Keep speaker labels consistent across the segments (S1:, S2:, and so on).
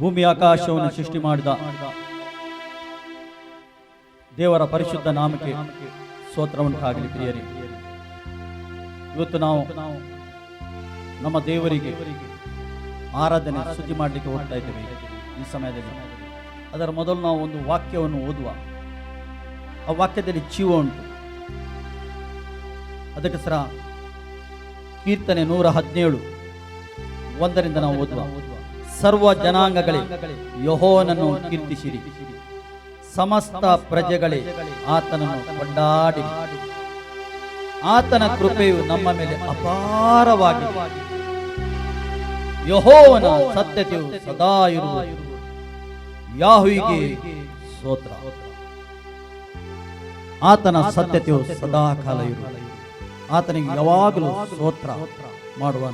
S1: ಭೂಮಿ ಆಕಾಶವನ್ನು ಸೃಷ್ಟಿ ಮಾಡಿದ ದೇವರ ಪರಿಶುದ್ಧ ನಾಮಕ್ಕೆ ಸ್ತೋತ್ರವುಂಟಾಗಲಿ. ಪ್ರಿಯರೇ, ಇವತ್ತು ನಾವು ನಮ್ಮ ದೇವರಿಗೆ ಆರಾಧನೆ ಸ್ತುತಿ ಮಾಡಲಿಕ್ಕೆ ಹೋಗ್ತಾ ಇದ್ದೇವೆ. ಈ ಸಮಯದಲ್ಲಿ ಅದರ ಮೊದಲು ನಾವು ಒಂದು ವಾಕ್ಯವನ್ನು ಓದುವ. ಆ ವಾಕ್ಯದಲ್ಲಿ ಜೀವ ಉಂಟು. ಅದಕ್ಕೆ ಸರ ಕೀರ್ತನೆ 117 1ರಿಂದ ನಾವು ಓದುವ. ಸರ್ವ ಜನಾಂಗಗಳೇ ಯೆಹೋವನನ್ನು ಕೀರ್ತಿಸಿರಿ, ಸಮಸ್ತ ಪ್ರಜೆಗಳೇ ಆತನನ್ನು ಕೊಂಡಾಡಿರಿ. ಆತನ ಕೃಪೆಯು ನಮ್ಮ ಮೇಲೆ ಅಪಾರವಾಗಿದೆ, ಯೆಹೋವನ ಸತ್ಯತೆಯು ಸದಾ ಇರುವುದು. ಯಾಹುವಿಗೆ ಸ್ತೋತ್ರ. ಆತನ ಸತ್ಯತೆಯು ಸದಾ ಕಾಲ ಇರುವುದು. ಆತನಿಗೆ ಯಾವಾಗಲೂ ಸ್ತೋತ್ರ ಮಾಡುವ.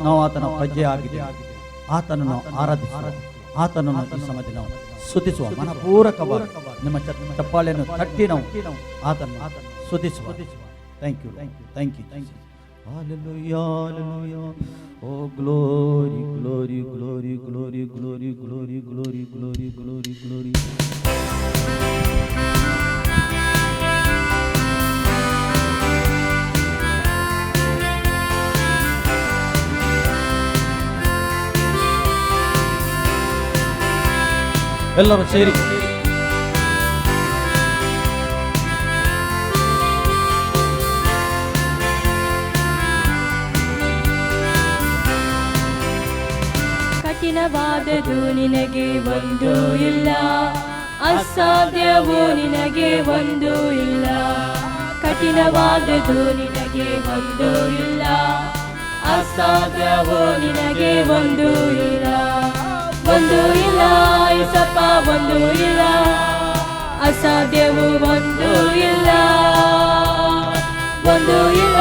S1: ನಾವು ಆತನ ಪ್ರಜೆ ಆಗಿದೆ. ಆತನನ್ನು ಆರಾಧಿಸುವ, ಆತನನ್ನು ಈ ಸಮಯದಲ್ಲಿ ನಾವು ಸ್ತುತಿಸುವ. ಮನಪೂರ್ವಕವಾಗಿ ನಿಮ್ಮ ಚಪ್ಪಾಳೆಯನ್ನು ತಟ್ಟಿ ನಾವು ಆತನನ್ನು ಸ್ತುತಿಸುವ. Thank you, thank you. Hallelujah, hallelujah. Oh glory, glory, glory, glory, glory, glory, glory, glory, glory, glory. ಎಲ್ಲರೂ ಸೇರಿ
S2: ಕಠಿಣವಾದದು ನಿನಗೆ ಒಂದು ಇಲ್ಲ, ಅಸಾಧ್ಯವೂ ನಿನಗೆ ಒಂದು ಇಲ್ಲ. ಕಠಿಣವಾದದು ನಿನಗೆ ಒಂದು ಇಲ್ಲ, ಅಸಾಧ್ಯವೂ ನಿನಗೆ ಒಂದು ಇಲ್ಲ. ಒಂದು ಇಲ್ಲ ಏಸಪ್ಪ, ಒಂದು ಇಲ್ಲ, ಅಸಾಧ್ಯವೂ ಒಂದು ಇಲ್ಲ. ಒಂದು ಇಲ್ಲ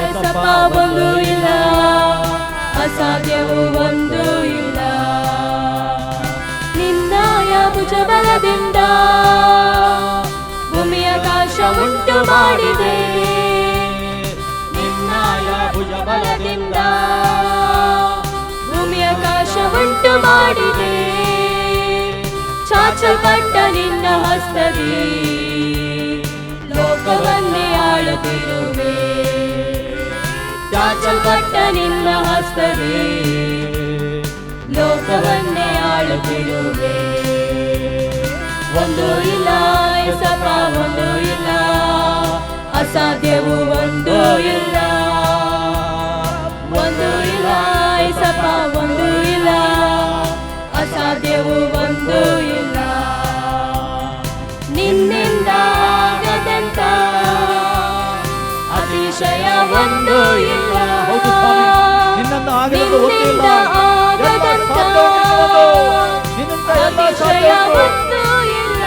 S2: ಏಸಪ್ಪ, ಒಂದು ಇಲ್ಲ, ಅಸಾಧ್ಯವೂ ಒಂದು ಇಲ್ಲ. ನಿನ್ನಯ ಭುಜಬಲದಿಂದ ಭೂಮಿಯ ಆಕಾಶ ಉಂಟು ಮಾಡಿದೆ. ನಿನ್ನಯ ಭುಜಬಲದಿಂದ ಭೂಮಿಯ ಆಕಾಶ ಉಂಟು ಮಾಡಿದೆ. ಚಾಚಲ್ಪಟ್ಟ ನಿನ್ನ ಹಸ್ತದಿ ಲೋಕವನ್ನೇ ಆಳುತ್ತಿರುವೆ. ಚಾಚಲ್ಪಟ್ಟ ನಿನ್ನ ಹಸ್ತದಿ ಲೋಕವನ್ನೇ ಆಳುತ್ತಿರುವೆ. ಒಂದು ಇಲ್ಲ ಏಸಪ್ಪ, ಒಂದು ಇಲ್ಲ, ಅಸಾಧ್ಯವೂ ಒಂದು ಇಲ್ಲ. ಒಂದು ಇಲ್ಲ ಏಸಪ್ಪ, ಒಂದು ಇಲ್ಲ, ಅಸಾಧ್ಯವೂ ಒಂದು ಇಲ್ಲ. ನಿನ್ನಿಂದ ಆಗದಂತ ಅತಿಶಯ ಒಂದು ಇಲ್ಲ. ನಿನ್ನಿಂದ ಆಗದಂತ ಅತಿಶಯ ಒಂದು ಇಲ್ಲ.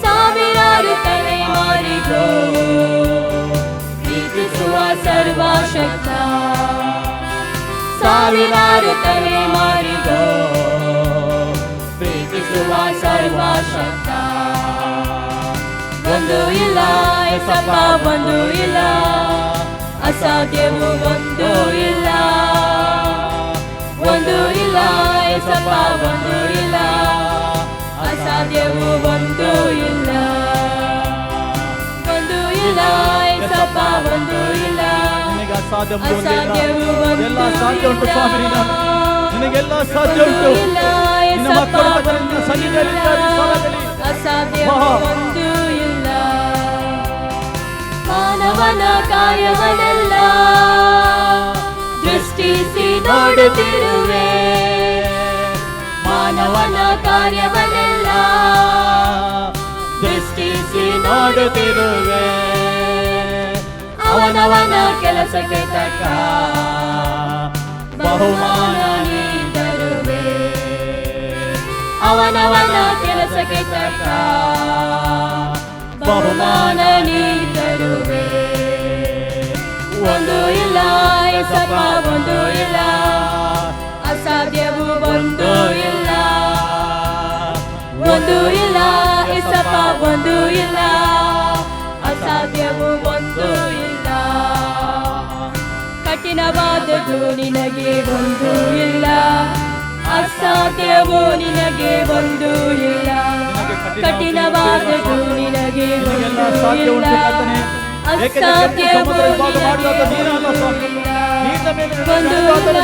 S2: ಸಾವಿರಾರು ತಲೆಮಾರಿಗೂ ಪ್ರೀತಿಸುವ ಸರ್ವಶಕ್ತ. ಸಾವಿರಾರು ತಲೆಮಾರಿಗೂ ಪ್ರೀತಿಸುವ ಸರ್ವಶಕ್ತ. ಒಂದು ಇಲ್ಲ ಏಸಪ್ಪ, ಒಂದು ಇಲ್ಲ, ಅಸಾಧ್ಯವೂ ಒಂದು ಇಲ್ಲ. ಒಂದು ಇಲ್ಲ ಏಸಪ್ಪ, ಒಂದು ಇಲ್ಲ, ಅಸಾಧ್ಯವೂ ಒಂದು ಇಲ್ಲ. ಒಂದು ಇಲ್ಲ ಏಸಪ್ಪ, ಒಂದು ಇಲ್ಲ, ಅಸಾಧ್ಯವೂ ಒಂದು ಇಲ್ಲ.
S1: ನಿನಗೆಲ್ಲ ಸಾಧ್ಯ ಉಂಟು. ನಿನ್ನ ಮಕ್ಕಳು ನಿನ್ನ ಸನ್ನಿಧಿಯಲ್ಲಿದ್ದಾರೆ.
S2: ಅಸಾಧ್ಯವೂ ಒಂದು ಇಲ್ಲ. ಮಾನವನ ಕಾರ್ಯವನ್ನೆಲ್ಲ ದೃಷ್ಟಿಸಿ ನೋಡುತ್ತಿರುವೆ. ಮಾನವನ ಕಾರ್ಯವನ್ನೆಲ್ಲ ದೃಷ್ಟಿಸಿ ನೋಡುತ್ತಿರುವೆ. ಅವನವನ ಕೆಲಸಕ್ಕೆ ತಕ್ಕ ಬಹುಮಾನ ನೀಡುವೆ. ಅವನವನ ಕೆಲಸಕ್ಕೆ ತಕ್ಕ ಬಹುಮಾನ ನೀಡುವೆ. ಒಂದು ಇಲ್ಲ ಏಸಪ್ಪ, ಒಂದು ಇಲ್ಲ, ಅಸಾಧ್ಯವೂ ಒಂದು ಇಲ್ಲ. ಒಂದು ಇಲ್ಲ ಏಸಪ್ಪ, ಒಂದು ಇಲ್ಲ, ಅಸಾಧ್ಯವೂ ಒಂದು ಇಲ್ಲ. ಕಠಿಣವಾದದ್ದು ನಿನಗೆ ಒಂದು ಇಲ್ಲ, ಅಸಾಧ್ಯವೋ ನಿನಗೆ ಒಂದು ಇಲ್ಲ, ಕಠಿಣವಾದದ್ದು ನಿನಗೆ ಒಂದು ಇಲ್ಲ, ಅಸಾಧ್ಯವೋ ನಿನಗೆ ಒಂದು ಇಲ್ಲ,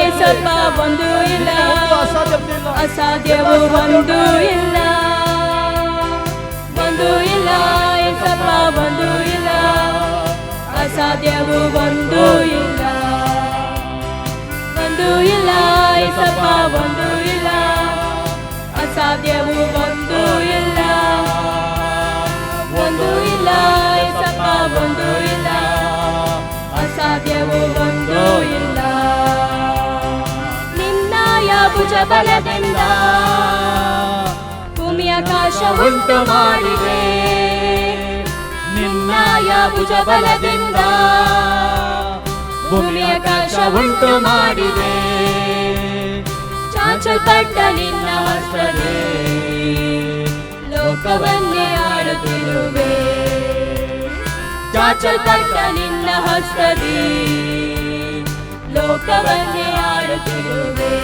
S2: ಏಸಪ್ಪ ಒಂದು ಇಲ್ಲ, ಅಸಾಧ್ಯವೋ ಒಂದು ಇಲ್ಲ, ಒಂದು ಇಲ್ಲ, ಏಸಪ್ಪ ಒಂದು ಇಲ್ಲ, ಅಸಾಧ್ಯವೋ ಒಂದು ಇಲ್ಲ, ಒಂದು ಇಲ್ಲ, ಏಸಪ್ಪ ಒಂದು ಇಲ್ಲ, ಅಸಾಧ್ಯವೋ ಒಂದು ಇಲ್ಲ, ಒಂದು ಇಲ್ಲ, ಏಸಪ್ಪ ಒಂದು ಇಲ್ಲ, ಅಸಾಧ್ಯವೋ ಒಂದು ಇಲ್ಲ. ನಿನ್ನಯ ಭುಜ ಬಲದಿಂದ ಭೂಮಿ ಆಕಾಶ ಉಂಟು ಮಾಡಿದೆ, ನಿನ್ನಯ ಭುಜ ಬಲದಿಂದ ಭೂಮಿ ಆಕಾಶ ಉಂಟು ಮಾಡಿದೆ, ಚಾಚಲ್ಪಟ್ಟ ನಿನ್ನ ಹಸ್ತವೇ ಲೋಕವನ್ನೇ ಆಳುತ್ತಿರುವೆ, ಚಾಚಲ್ಪಟ್ಟ ನಿನ್ನ ಹಸ್ತದಿ ಲೋಕವನ್ನೇ ಆಳುತ್ತಿರುವೆ,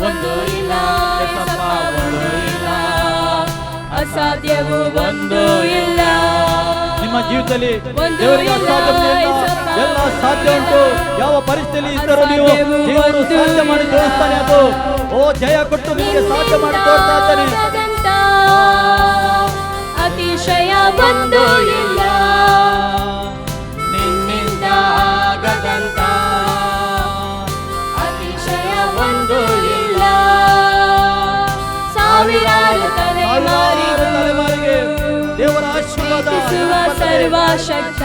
S2: ಒಂದು ಇಲ್ಲ, ಏಸಪ್ಪ ಒಂದು ಇಲ್ಲ, ಅಸಾಧ್ಯವೂ ಒಂದು ಇಲ್ಲ.
S1: ನಿಮ್ಮ ಜೀವಿತದಲ್ಲಿ ದೇವರಿಗೆ ಅಸಾಧ್ಯ ಎಲ್ಲ ಸಾಧ್ಯ ಉಂಟು. ಯಾವ ಪರಿಸ್ಥಿತಿಯಲ್ಲಿ ಇದ್ದರೂ ನೀವು ದೇವರು ಸಾಧ್ಯ ಮಾಡಿ ತೋರಿಸ್ತಾನೆ. ಅದು ಓ ಜಯ ಕೊಟ್ಟು ನಿಮಗೆ ಸಾಧ್ಯ ಮಾಡಿ ತೋರಿಸ್ತಾ ಇದ್ದಾನೆ.
S2: ಅತಿಶಯ ಒಂದು ಇಲ್ಲ, ನಿನ್ನಿಂದ ಆಗದಂತ ಅತಿಶಯ ಒಂದು ಇಲ್ಲ, ಸಾವಿರಾರು ತಲೆಮಾರಿಗೆ
S1: ದೇವರ ಆಶೀರ್ವಾದ
S2: ಸರ್ವಶಕ್ತ,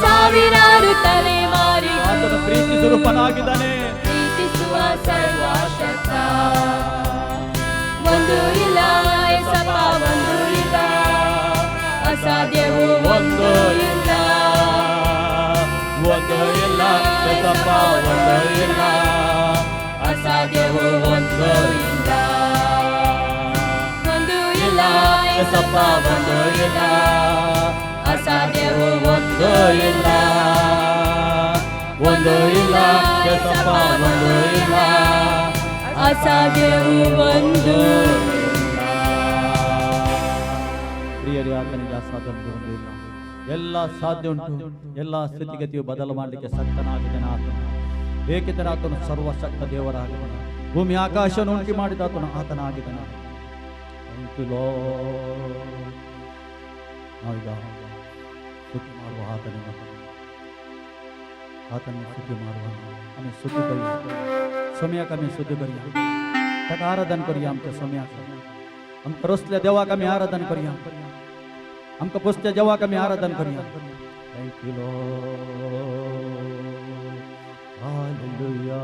S2: ಸಾವಿರಾರು ತಲೆಮಾರಿಗೆ
S1: ಆತನ ಪ್ರೀತಿ ಸ್ವರೂಪನಾಗಿದ್ದಾನೆ,
S2: ಪ್ರೀತಿಸುವ ಸರ್ವಶಕ್ತ, ಒಂದು ಇಲ್ಲ, ಏಸಪ್ಪ ಒಂದು ಇಲ್ಲ, ಅಸಾಧ್ಯವೂ ಒಂದು ಇಲ್ಲ,
S1: ಒಂದು ಇಲ್ಲ, ಏಸಪ್ಪ ಒಂದು ಇಲ್ಲ,
S2: ಅಸಾಧ್ಯವೂ ಒಂದು ಇಲ್ಲ, ಒಂದು ಇಲ್ಲ, ಏಸಪ್ಪ ಒಂದು ಇಲ್ಲ, ಅಸಾಧ್ಯವೂ ಒಂದು ಇಲ್ಲ,
S1: ಒಂದು ಇಲ್ಲ, ಏಸಪ್ಪ ಒಂದು ಇಲ್ಲ,
S2: ಅಸಾಧ್ಯವೂ ಒಂದು ಇಲ್ಲ.
S1: ಪ್ರಿಯರೇ, ಆತನಿಗೆ ಅಸಾಧ್ಯ ಒಂದು ಇಲ್ಲ, ಎಲ್ಲ ಸಾಧ್ಯ ಉಂಟು. ಎಲ್ಲ ಸ್ಥಿತಿಗತಿಯು ಬದಲು ಮಾಡಲಿಕ್ಕೆ ಶಕ್ತನಾಗಿದ್ದಾನೆ ಆತನು. ಏಕೆಂದರೆ ಆತನು ಸರ್ವಶಕ್ತ ದೇವರಾಗಿದ್ದಾನೆ. ಭೂಮಿ ಆಕಾಶವನ್ನು ಉಂಟು ಮಾಡಿದ ಆತನು ಆತನಾಗಿದ್ದಾನೆ. ನಾವೀಗ ಸ್ತುತಿ ಮಾಡುವ आतने स्तुति आम्ही स्तुति करूया सोम्याक आम्ही स्तुति करूया ताका आराधन करूया आमच्या सोम्याक आमकां रोसल्या देवाक आम्ही आराधन करूया आमकां पोसत्या देवाक आम्ही आराधन करूया थँक यू लॉर्ड हालेलुया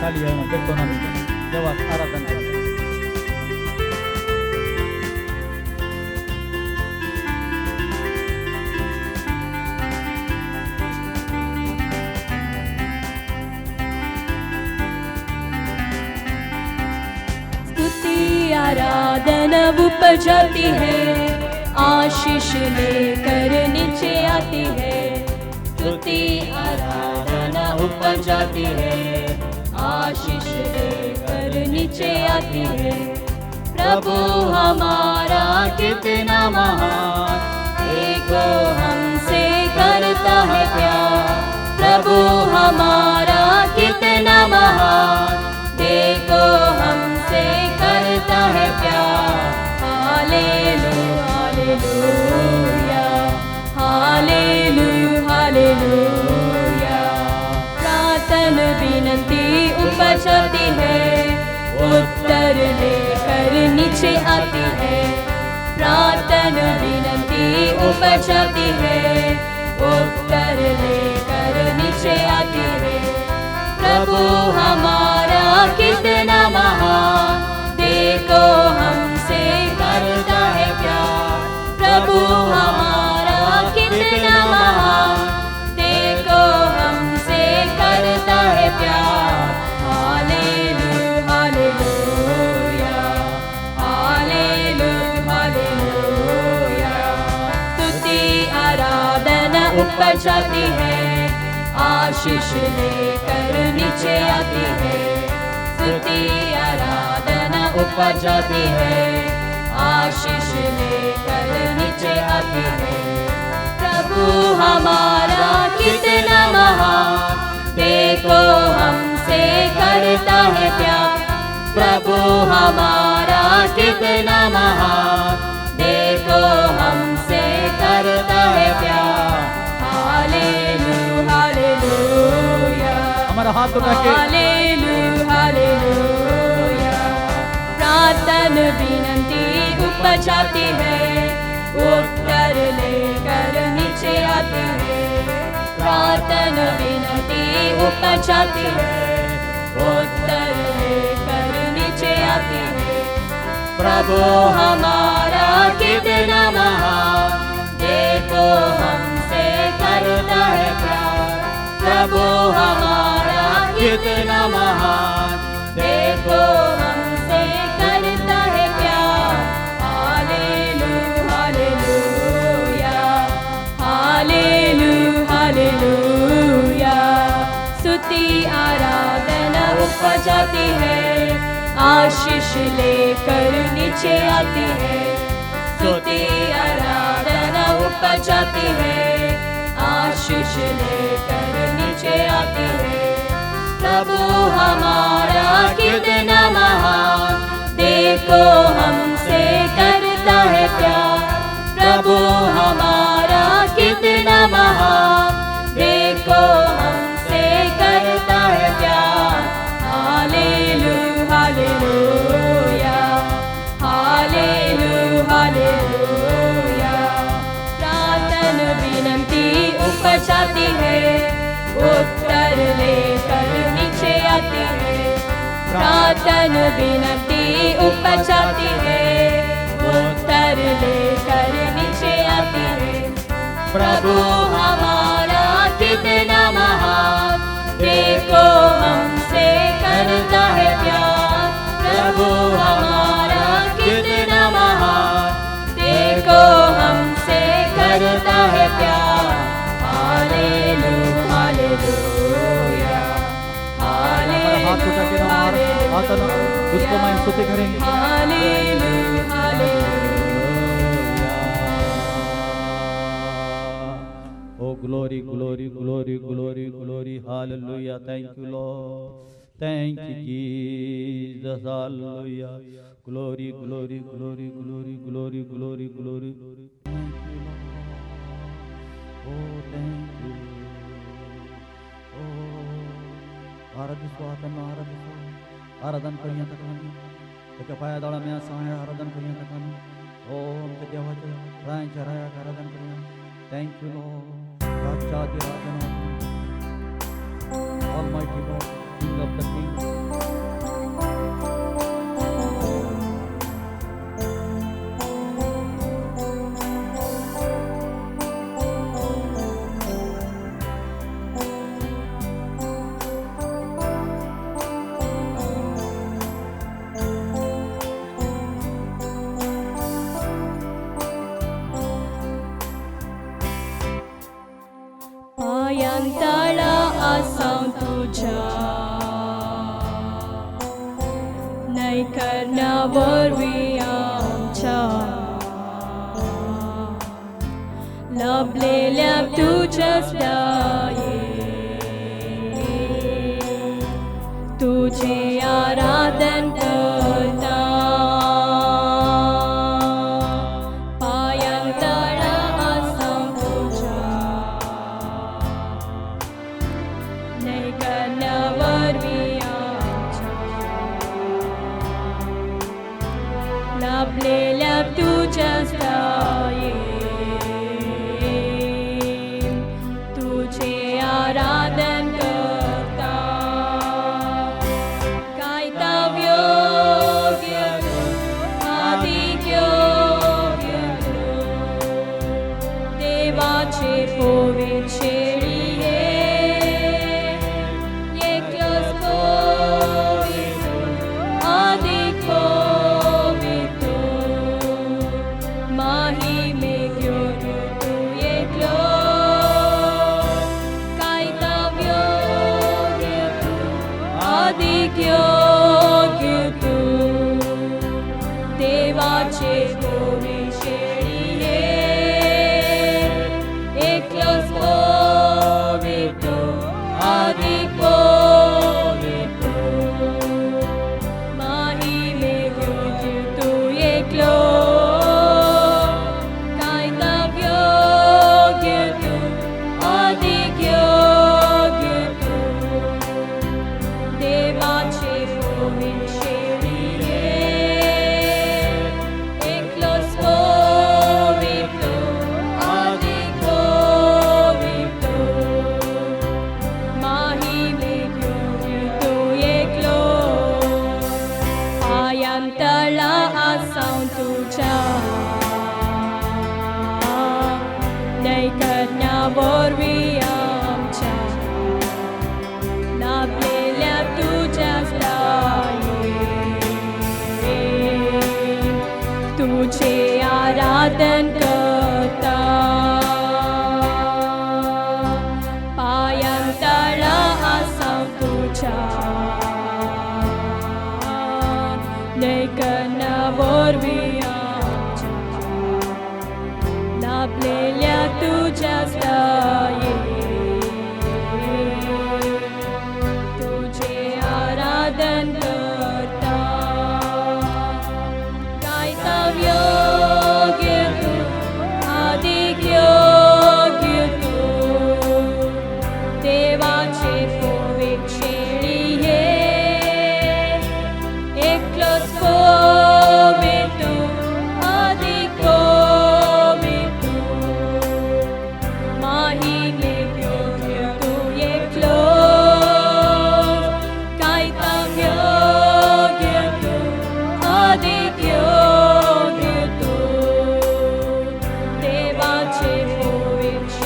S1: खाली आहे करतो ना देवा आराधना
S2: स्तुति आराधना ऊपर जाती है आशीष लेकर नीचे आती है स्तुति आराधना ऊपर जाती है आशीष लेकर नीचे आती है प्रभु हमारा कितना महान देखो हमसे करता है प्यार प्रभु हमारा कितना महान देखो हमसे करता है प्यार हालेलुया हालेलुया हालेलुया प्रार्थना विनती ऊपर जाती है उत्तर लेकर नीचे आती है प्रार्थना विनती ऊपर जाती है उत्तर लेकर नीचे आती है प्रभु हमारा कितना महान देखो हमसे करता है प्यार प्रभु हमारा कितना महान देखो हमसे करता है प्यार हालेलुया हालेलुया हालेलुया ऊपर जाती है, आशीष लेकर नीचे आती है। स्तुति आराधना ऊपर जाती है, आशीष लेकर नीचे आती है। प्रभु हमारा कितना महान, देखो हमसे करता है प्यार। प्रभु हमारा कितना महान, देखो हमसे करता है प्यार। हालेलुया हालेलुया,
S1: हमारा हाथ उठा के
S2: हालेलुया हालेलुया। प्रार्थना विनती ऊपर जाती है, उत्तर लेकर नीचे आती है। प्रार्थना विनती ऊपर जाती है, उत्तर लेकर नीचे आती है। प्रभु हमारा कितना महान, देखो हमसे करता है प्यार। प्रभु हमारा कितना महान, देखो हमसे करता है प्यार। Hallelujah hallelujah, hallelujah hallelujah. स्तुति आराधना ऊपर जाती है, आशीष लेकर नीचे आती है। स्तुति आराधना ऊपर जाती है, आशीष लेकर नीचे आती है। प्रभु हमारा कितना महान, देखो हमसे करता है प्यार। प्रभु हमारा कितना महान, देखो हमसे करता है प्यार। Hallelujah hallelujah, hallelujah hallelujah. प्रार्थना विनती ऊपर जाती है, उत्तर लेकर नीचे आती है। प्रार्थना विनती ऊपर जाती है, उत्तर लेकर नीचे आती है। प्रभु हमारा कितना महान, देखो हमसे करता है प्यार। प्रभु हमारा कितना महान, देखो हमसे करता है प्यार। हालेलुया हालेलुया,
S1: हाथ उठा के
S2: हालेलुया
S1: उसको मैं स्तुति करेंगे।
S2: Hallelujah hallelujah.
S1: Oh glory glory glory glory glory, hallelujah. Thank you Lord, thank you Jesus, hallelujah. Glory glory glory glory glory glory glory, thank you Lord, oh thank you, oh आराधिसो आतनो आराधिसो, आराधन करूया तकानी त्याच्या पायाजवळ आम्ही असं आहे, आराधन करूया तकानी। ओम ते देवाचे रायांच्या रायाक आराधन करूया। थँक यू लॉर्ड, राजाची आराधना, almighty God, king of the king.
S2: पायांतळा आसां तुझ्या, नाही करण्यावर आमच्या, लभलेल्या तुझ्याच दये, तुझे आराधन करता। पायांतळा आसां तुझ्या, नाही करण्यावर आमच्या, लाभलेल्या तुझ्याच दये, तुझे आराधन करता। कायताव योग्य तू, अधिक योग्य तू, देवाचे पवित्र शेळी हे, एकच पवित्र, अधिक पवित्र, महिमे घेऊन तू एकलो, देवाचे पोविशेळिये एकलोच पोवितो आदि पोवितो माहिमे घेऊन तू एकलो तुझे आराधन करता पायांतळा आसां तुझ्या नैकना वरवीं आमच्या लाभलेल्या तुझ्या दये तुझे आराधन करता देवाचे पोविशेळिये एकलोच पोवितो आदि पोवितो माहिमे घेऊन तू एकलो कायता घेतो आदि घेतो देवाचे पोविशेळिये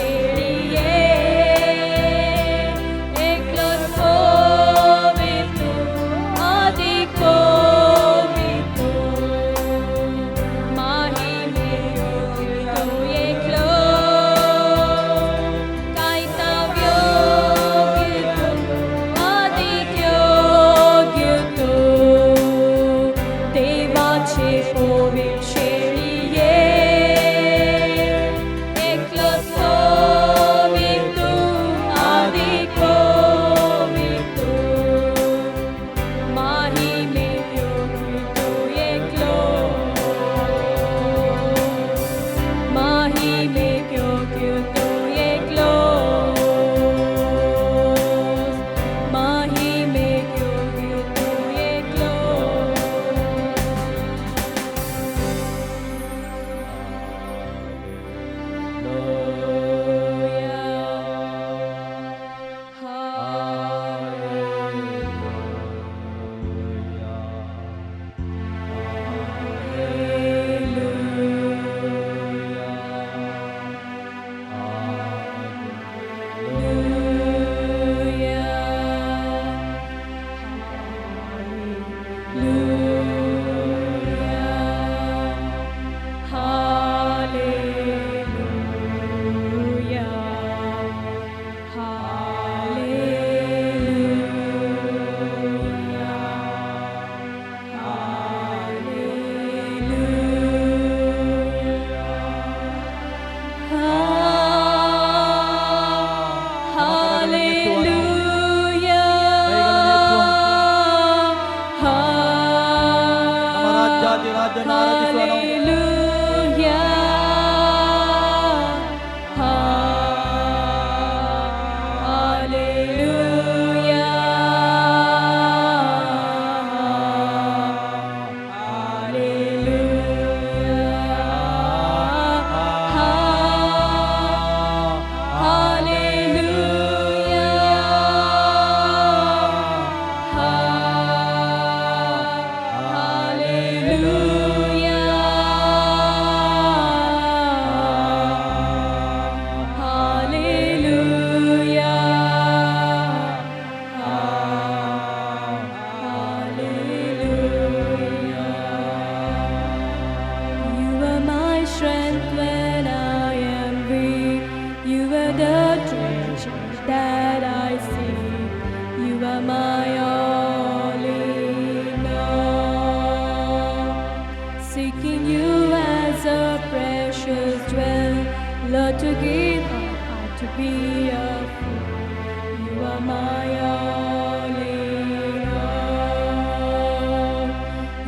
S2: seeking you as a precious jewel. Lord, to give up, I to be a fool. You are my all in all.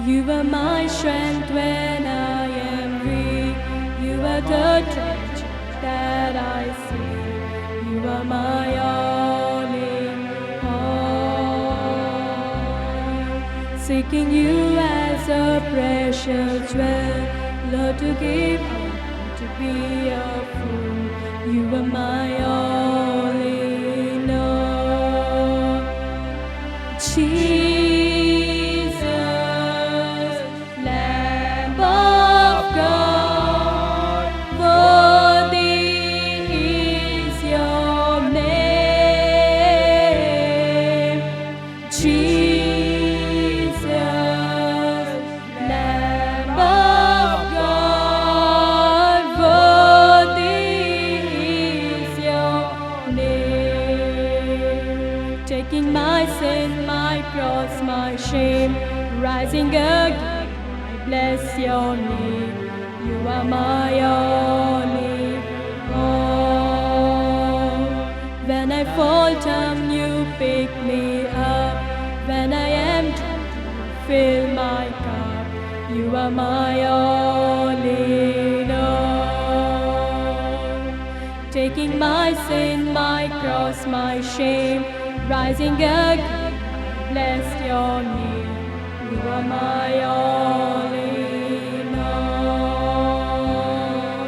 S2: You are my strength when I am weak. You are the treasure that I see. You are my all in all. Seeking you as a precious jewel. Lord, to give up, to be a fool. You are my all in all. Jesus, Lamb of God, worthy is your name. Jesus, Lamb of God, worthy is your name. Taking my sin, my cross, my shame, rising again, I bless your name. You are my all in all. When I fall down, you pick me up. When I am down, you fill my cup. You are my all in all. Taking my sin, my cross, my shame, rising again, I bless your name. You are my all in all.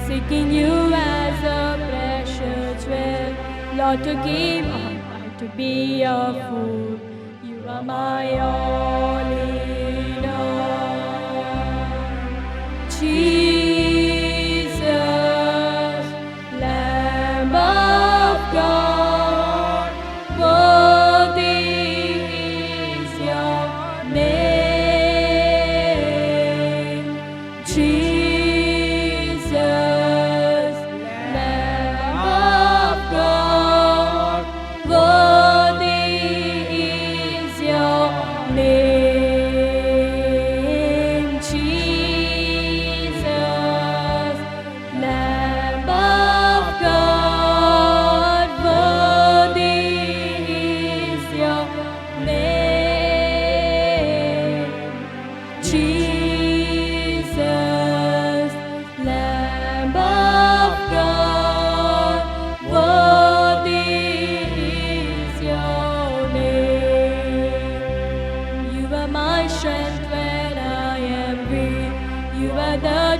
S2: Seeking you as a precious jewel. Lord, to give up, I to be a fool. You are my all in all. Jesus, Lamb of God, worthy is your name. Jesus, Lamb of God, worthy is your name. Jesus, Lamb of God, worthy is your name. Jesus, Lamb of God, worthy is your name. You are my strength when I am weak. You are the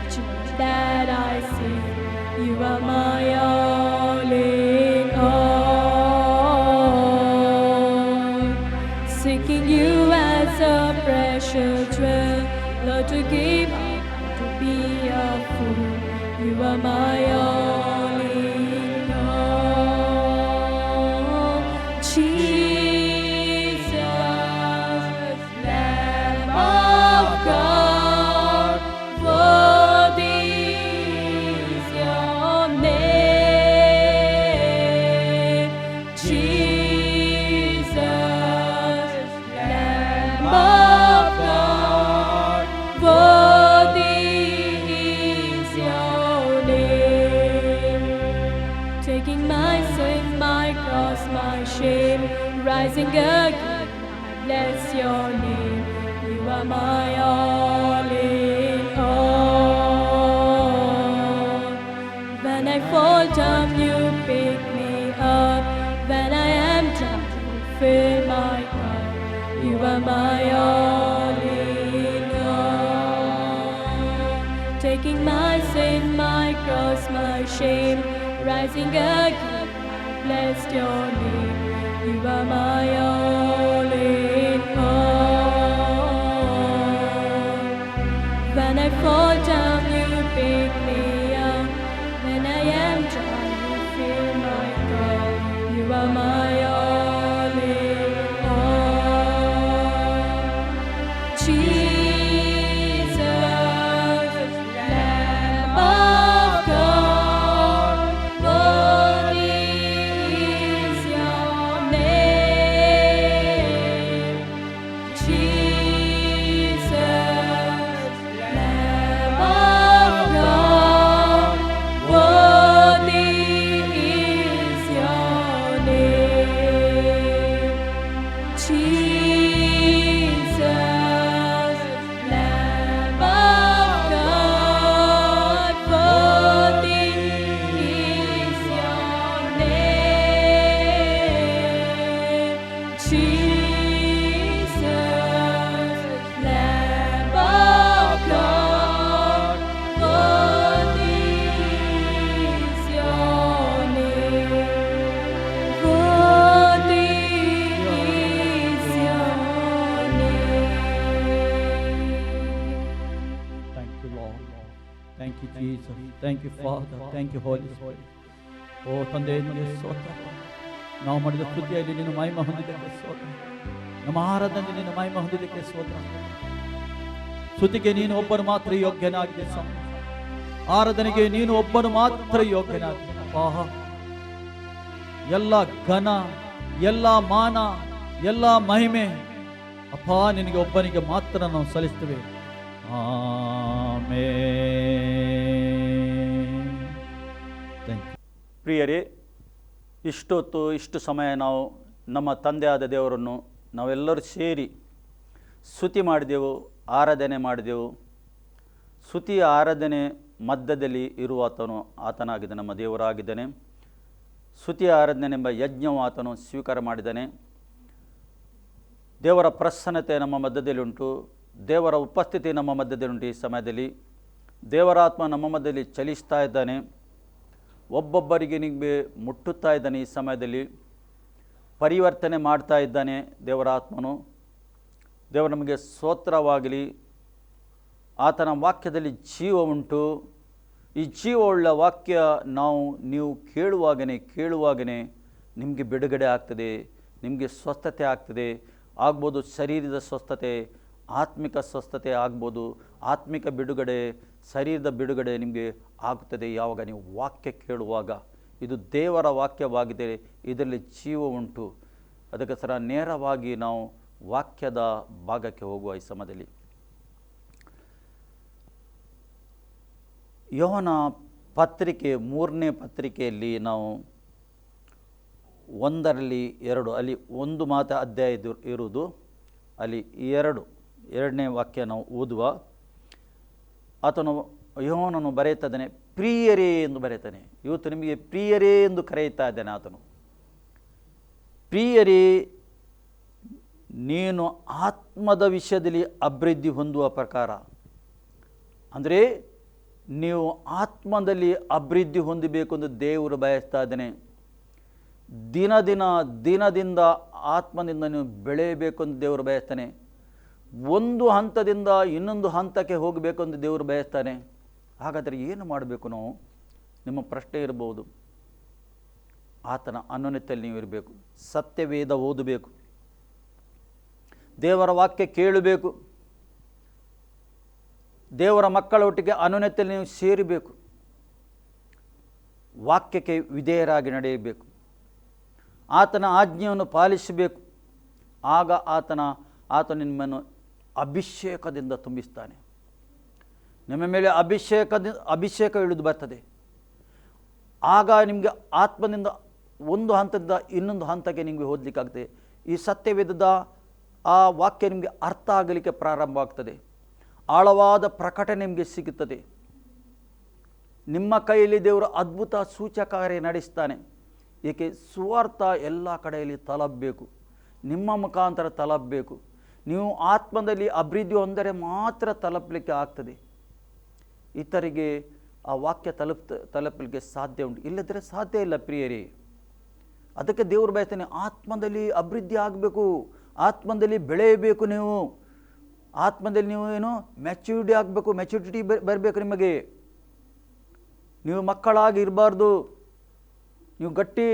S2: teacher that I see. You are my all in all. Seeking you as a precious jewel. Lord, to give up, to be a fool. You are my all in all. Jesus, Lamb of God, worthy is your name. Jesus, Lamb of God, worthy is your name. Taking my sin, my cross, my shame, rising again, I bless your name. You are my all in all. When I fall down, you pick me up. When I am down, you fill my cup. You are my all in all. Taking my sin, my cross, my shame, rising again, I bless your name. You are my all in all. When I fall down, you pick me up. When I am dry, you fill my cup. You are my all in all. Jesus, Lamb of God, worthy is your name. Jesus,
S1: thank you Jesus, thank you father, thank you holy spirit. Oh ತಂದೆ, ನಿಮಗೆ ಸ್ತೋತ್ರ. ನಾವು ಮಾಡಿದ ಕೃತಿಯಲ್ಲಿ ನೀನು ಮಹಿಮೆ ಹೊಂದಿದ್ದಕ್ಕೆ ಸ್ತೋತ್ರ. ನಮ್ಮ ಆರಾಧನೆ ನೀನು ಮಹಿಮೆ ಹೊಂದಿದ್ದಕ್ಕೆ ಸ್ತೋತ್ರ. ಸ್ತುತಿಗೆ ನೀನು ಒಬ್ಬನು ಮಾತ್ರ ಯೋಗ್ಯನಾಗಿದೆ ಸ್ವಾಮಿ. ಆರಾಧನೆಗೆ ನೀನು ಒಬ್ಬನು ಮಾತ್ರ ಯೋಗ್ಯನಾಗಿದೆ. ಎಲ್ಲ ಘನ, ಎಲ್ಲ ಮಾನ, ಎಲ್ಲ ಮಹಿಮೆ ಅಪ್ಪ ನಿನಗೆ ಒಬ್ಬನಿಗೆ ಮಾತ್ರ ನಾವು ಸಲ್ಲಿಸ್ತೇವೆ. ಆಮೆನ್.
S3: ಪ್ರಿಯರೇ, ಇಷ್ಟೊತ್ತು ಇಷ್ಟು ಸಮಯ ನಾವು ನಮ್ಮ ತಂದೆಯಾದ ದೇವರನ್ನು ನಾವೆಲ್ಲರೂ ಸೇರಿ ಸ್ತುತಿ ಮಾಡಿದೆವು, ಆರಾಧನೆ ಮಾಡಿದೆವು. ಸ್ತುತಿಯ ಆರಾಧನೆ ಮಧ್ಯದಲ್ಲಿ ಇರುವ ಆತನಾಗಿದೆ, ನಮ್ಮ ದೇವರಾಗಿದ್ದಾನೆ. ಸ್ತುತಿಯ ಆರಾಧನೆ ಎಂಬ ಯಜ್ಞವು ಆತನು ಸ್ವೀಕಾರ ಮಾಡಿದ್ದಾನೆ. ದೇವರ ಪ್ರಸನ್ನತೆ ನಮ್ಮ ಮಧ್ಯದಲ್ಲಿ ಉಂಟು, ದೇವರ ಉಪಸ್ಥಿತಿ ನಮ್ಮ ಮಧ್ಯದಲ್ಲಿ ಉಂಟು. ಈ ಸಮಯದಲ್ಲಿ ದೇವರಾತ್ಮ ನಮ್ಮ ಮಧ್ಯದಲ್ಲಿ ಚಲಿಸ್ತಾ ಇದ್ದಾನೆ, ಒಬ್ಬೊಬ್ಬರಿಗೆ ನಿಮಗೆ ಮುಟ್ಟುತ್ತಾ ಇದ್ದಾನೆ. ಈ ಸಮಯದಲ್ಲಿ ಪರಿವರ್ತನೆ ಮಾಡ್ತಾ ಇದ್ದಾನೆ ದೇವರಾತ್ಮನು. ದೇವರು ನಮಗೆ ಸ್ತೋತ್ರವಾಗಲಿ. ಆತನ ವಾಕ್ಯದಲ್ಲಿ ಜೀವ ಉಂಟು. ಈ ಜೀವವುಳ್ಳ ವಾಕ್ಯ ನೀವು ಕೇಳುವಾಗನೇ ನಿಮಗೆ ಬಿಡುಗಡೆ ಆಗ್ತದೆ, ನಿಮಗೆ ಸ್ವಸ್ಥತೆ ಆಗ್ಬೋದು. ಶರೀರದ ಸ್ವಸ್ಥತೆ, ಆತ್ಮಿಕ ಸ್ವಸ್ಥತೆ ಆಗ್ಬೋದು. ಆತ್ಮಿಕ ಬಿಡುಗಡೆ, ಶರೀರದ ಬಿಡುಗಡೆ ನಿಮಗೆ ಆಗುತ್ತದೆ ಯಾವಾಗ ನೀವು ವಾಕ್ಯ ಕೇಳುವಾಗ. ಇದು ದೇವರ ವಾಕ್ಯವಾಗಿದೆ, ಇದರಲ್ಲಿ ಜೀವ ಉಂಟು. ಅದಕ್ಕೋಸ್ಕರ ನೇರವಾಗಿ ನಾವು ವಾಕ್ಯದ ಭಾಗಕ್ಕೆ ಹೋಗುವ ಈ ಸಮಯದಲ್ಲಿ. ಯೋಹನ ಪತ್ರಿಕೆ 3ನೇ ಪತ್ರಿಕೆಯಲ್ಲಿ ನಾವು 1-2 ಅಲ್ಲಿ ಒಂದು ಮಾತ್ರ ಅಧ್ಯಾಯ ಇರುವುದು, ಅಲ್ಲಿ 2ನೇ ವಾಕ್ಯ ನಾವು ಓದುವ. ಆತನು ಯೋಹನನು ಬರೆಯುತ್ತಾನೆ, ಪ್ರಿಯರೇ ಎಂದು ಬರೆಯುತ್ತಾನೆ. ಇವತ್ತು ನಿಮಗೆ ಪ್ರಿಯರೇ ಎಂದು ಕರೆಯುತ್ತಾ ಇದ್ದಾನೆ ಆತನು. ಪ್ರಿಯರೇ, ನೀನು ಆತ್ಮದ ವಿಷಯದಲ್ಲಿ ಅಭಿವೃದ್ಧಿ ಹೊಂದುವ ಪ್ರಕಾರ, ಅಂದರೆ ನೀವು ಆತ್ಮದಲ್ಲಿ ಅಭಿವೃದ್ಧಿ ಹೊಂದಬೇಕು ಎಂದು ದೇವರು ಬಯಸ್ತಾ ಇದ್ದಾನೆ. ದಿನದಿಂದ ಆತ್ಮದಿಂದ ನೀವು ಬೆಳೆಯಬೇಕು ಎಂದು ದೇವರು ಬಯಸ್ತಾನೆ. ಒಂದು ಹಂತದಿಂದ ಇನ್ನೊಂದು ಹಂತಕ್ಕೆ ಹೋಗಬೇಕು ಎಂದು ದೇವರು ಬಯಸ್ತಾನೆ. ಹಾಗಾದರೆ ಏನು ಮಾಡಬೇಕು ನಾವು? ನಿಮ್ಮ ಪ್ರಶ್ನೆ ಇರಬಹುದು. ಆತನ ಅನ್ಯೋನ್ಯತೆಯಲ್ಲಿ ನೀವು ಇರಬೇಕು, ಸತ್ಯವೇದ ಓದಬೇಕು, ದೇವರ ವಾಕ್ಯ ಕೇಳಬೇಕು, ದೇವರ ಮಕ್ಕಳ ಒಟ್ಟಿಗೆ ಅನ್ಯೋನ್ಯತೆಯಲ್ಲಿ ನೀವು ಸೇರಬೇಕು, ವಾಕ್ಯಕ್ಕೆ ವಿಧೇಯರಾಗಿ ನಡೆಯಬೇಕು, ಆತನ ಆಜ್ಞೆಯನ್ನು ಪಾಲಿಸಬೇಕು. ಆಗ ಆತನು ನಿಮ್ಮನ್ನು ಅಭಿಷೇಕದಿಂದ ತುಂಬಿಸ್ತಾನೆ. ನಿಮ್ಮ ಮೇಲೆ ಅಭಿಷೇಕ ಇಳಿದು ಬರ್ತದೆ. ಆಗ ನಿಮಗೆ ಆತ್ಮದಿಂದ ಒಂದು ಹಂತದಿಂದ ಇನ್ನೊಂದು ಹಂತಕ್ಕೆ ನಿಮಗೆ ಹೋಗಲಿಕ್ಕಾಗ್ತದೆ. ಈ ಸತ್ಯವೇದದ ಆ ವಾಕ್ಯ ನಿಮಗೆ ಅರ್ಥ ಆಗಲಿಕ್ಕೆ ಪ್ರಾರಂಭ ಆಗ್ತದೆ. ಆಳವಾದ ಪ್ರಕಟಣೆ ನಿಮಗೆ ಸಿಗುತ್ತದೆ. ನಿಮ್ಮ ಕೈಯಲ್ಲಿ ದೇವರು ಅದ್ಭುತ ಸೂಚಕಾರ್ಯ ನಡೆಸ್ತಾನೆ. ಏಕೆ? ಸುವಾರ್ಥ ಎಲ್ಲ ಕಡೆಯಲ್ಲಿ ತಲುಪಬೇಕು, ನಿಮ್ಮ ಮುಖಾಂತರ ತಲುಪಬೇಕು. ನೀವು ಆತ್ಮದಲ್ಲಿ ಅಭಿವೃದ್ಧಿ ಹೊಂದರೆ ಮಾತ್ರ ತಲುಪಲಿಕ್ಕೆ ಆಗ್ತದೆ. ಇತರಿಗೆ ಆ ವಾಕ್ಯ ತಲುಪಲಿಕ್ಕೆ ಸಾಧ್ಯ ಉಂಟು, ಇಲ್ಲದ್ರೆ ಸಾಧ್ಯ ಇಲ್ಲ ಪ್ರಿಯರೇ. ಅದಕ್ಕೆ ದೇವರು ಬಯಸ್ತಾನೆ, ಆತ್ಮದಲ್ಲಿ ಅಭಿವೃದ್ಧಿ ಆಗಬೇಕು, ಆತ್ಮದಲ್ಲಿ ಬೆಳೆಯಬೇಕು. ನೀವು ಆತ್ಮದಲ್ಲಿ ನೀವು ಮ್ಯಾಚ್ಯೂರಿಟಿ ಆಗಬೇಕು, ಮ್ಯಾಚ್ಯೂರಿಟಿ ಬರಬೇಕು ನಿಮಗೆ. ನೀವು ಮಕ್ಕಳಾಗಿ ಇರಬಾರ್ದು, ನೀವು ಗಟ್ಟಿ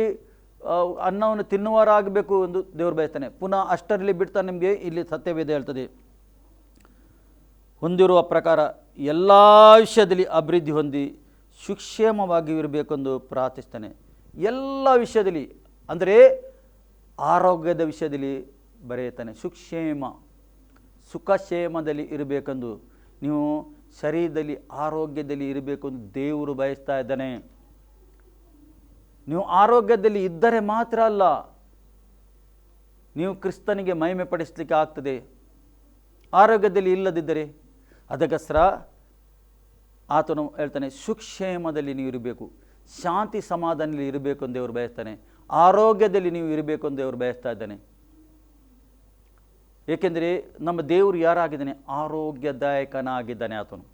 S3: ಅನ್ನವನ್ನು ತಿನ್ನುವರಾಗಬೇಕು ಎಂದು ದೇವರು ಬಯಸ್ತಾನೆ. ಪುನಃ ಅಷ್ಟರಲ್ಲಿ ಬಿಡ್ತಾನೆ ನಿಮಗೆ. ಇಲ್ಲಿ ಸತ್ಯವೇದ ಹೇಳ್ತದೆ, ಹೊಂದಿರುವ ಪ್ರಕಾರ ಎಲ್ಲ ವಿಷಯದಲ್ಲಿ ಅಭಿವೃದ್ಧಿ ಹೊಂದಿ ಸುಕ್ಷೇಮವಾಗಿ ಇರಬೇಕೆಂದು ಪ್ರಾರ್ಥಿಸ್ತಾನೆ. ಎಲ್ಲ ವಿಷಯದಲ್ಲಿ, ಅಂದರೆ ಆರೋಗ್ಯದ ವಿಷಯದಲ್ಲಿ ಬರೆಯುತ್ತಾನೆ. ಸುಖಕ್ಷೇಮದಲ್ಲಿ ಇರಬೇಕೆಂದು, ನೀವು ಶರೀರದಲ್ಲಿ ಆರೋಗ್ಯದಲ್ಲಿ ಇರಬೇಕು ಎಂದು ದೇವರು ಬಯಸ್ತಾ ಇದ್ದಾನೆ. ನೀವು ಆರೋಗ್ಯದಲ್ಲಿ ಇದ್ದರೆ ಮಾತ್ರ ಅಲ್ಲ, ನೀವು ಕ್ರಿಸ್ತನಿಗೆ ಮಹಿಮೆ ಪಡಿಸಲಿಕ್ಕೆ ಆಗ್ತದೆ. ಆರೋಗ್ಯದಲ್ಲಿ ಇಲ್ಲದಿದ್ದರೆ, ಅದಕ್ಕೋಸ್ಕರ ಆತನು ಹೇಳ್ತಾನೆ, ಸುಕ್ಷೇಮದಲ್ಲಿ ನೀವು ಇರಬೇಕು, ಶಾಂತಿ ಸಮಾಧಾನದಲ್ಲಿ ಇರಬೇಕು ಎಂದು ದೇವರು ಬಯಸ್ತಾನೆ. ಆರೋಗ್ಯದಲ್ಲಿ ನೀವು ಇರಬೇಕು ಎಂದು ದೇವರು ಬಯಸ್ತಾ ಇದ್ದಾನೆ. ಏಕೆಂದರೆ ನಮ್ಮ ದೇವರು ಯಾರಾಗಿದ್ದಾನೆ? ಆರೋಗ್ಯದಾಯಕನಾಗಿದ್ದಾನೆ. ಆತನು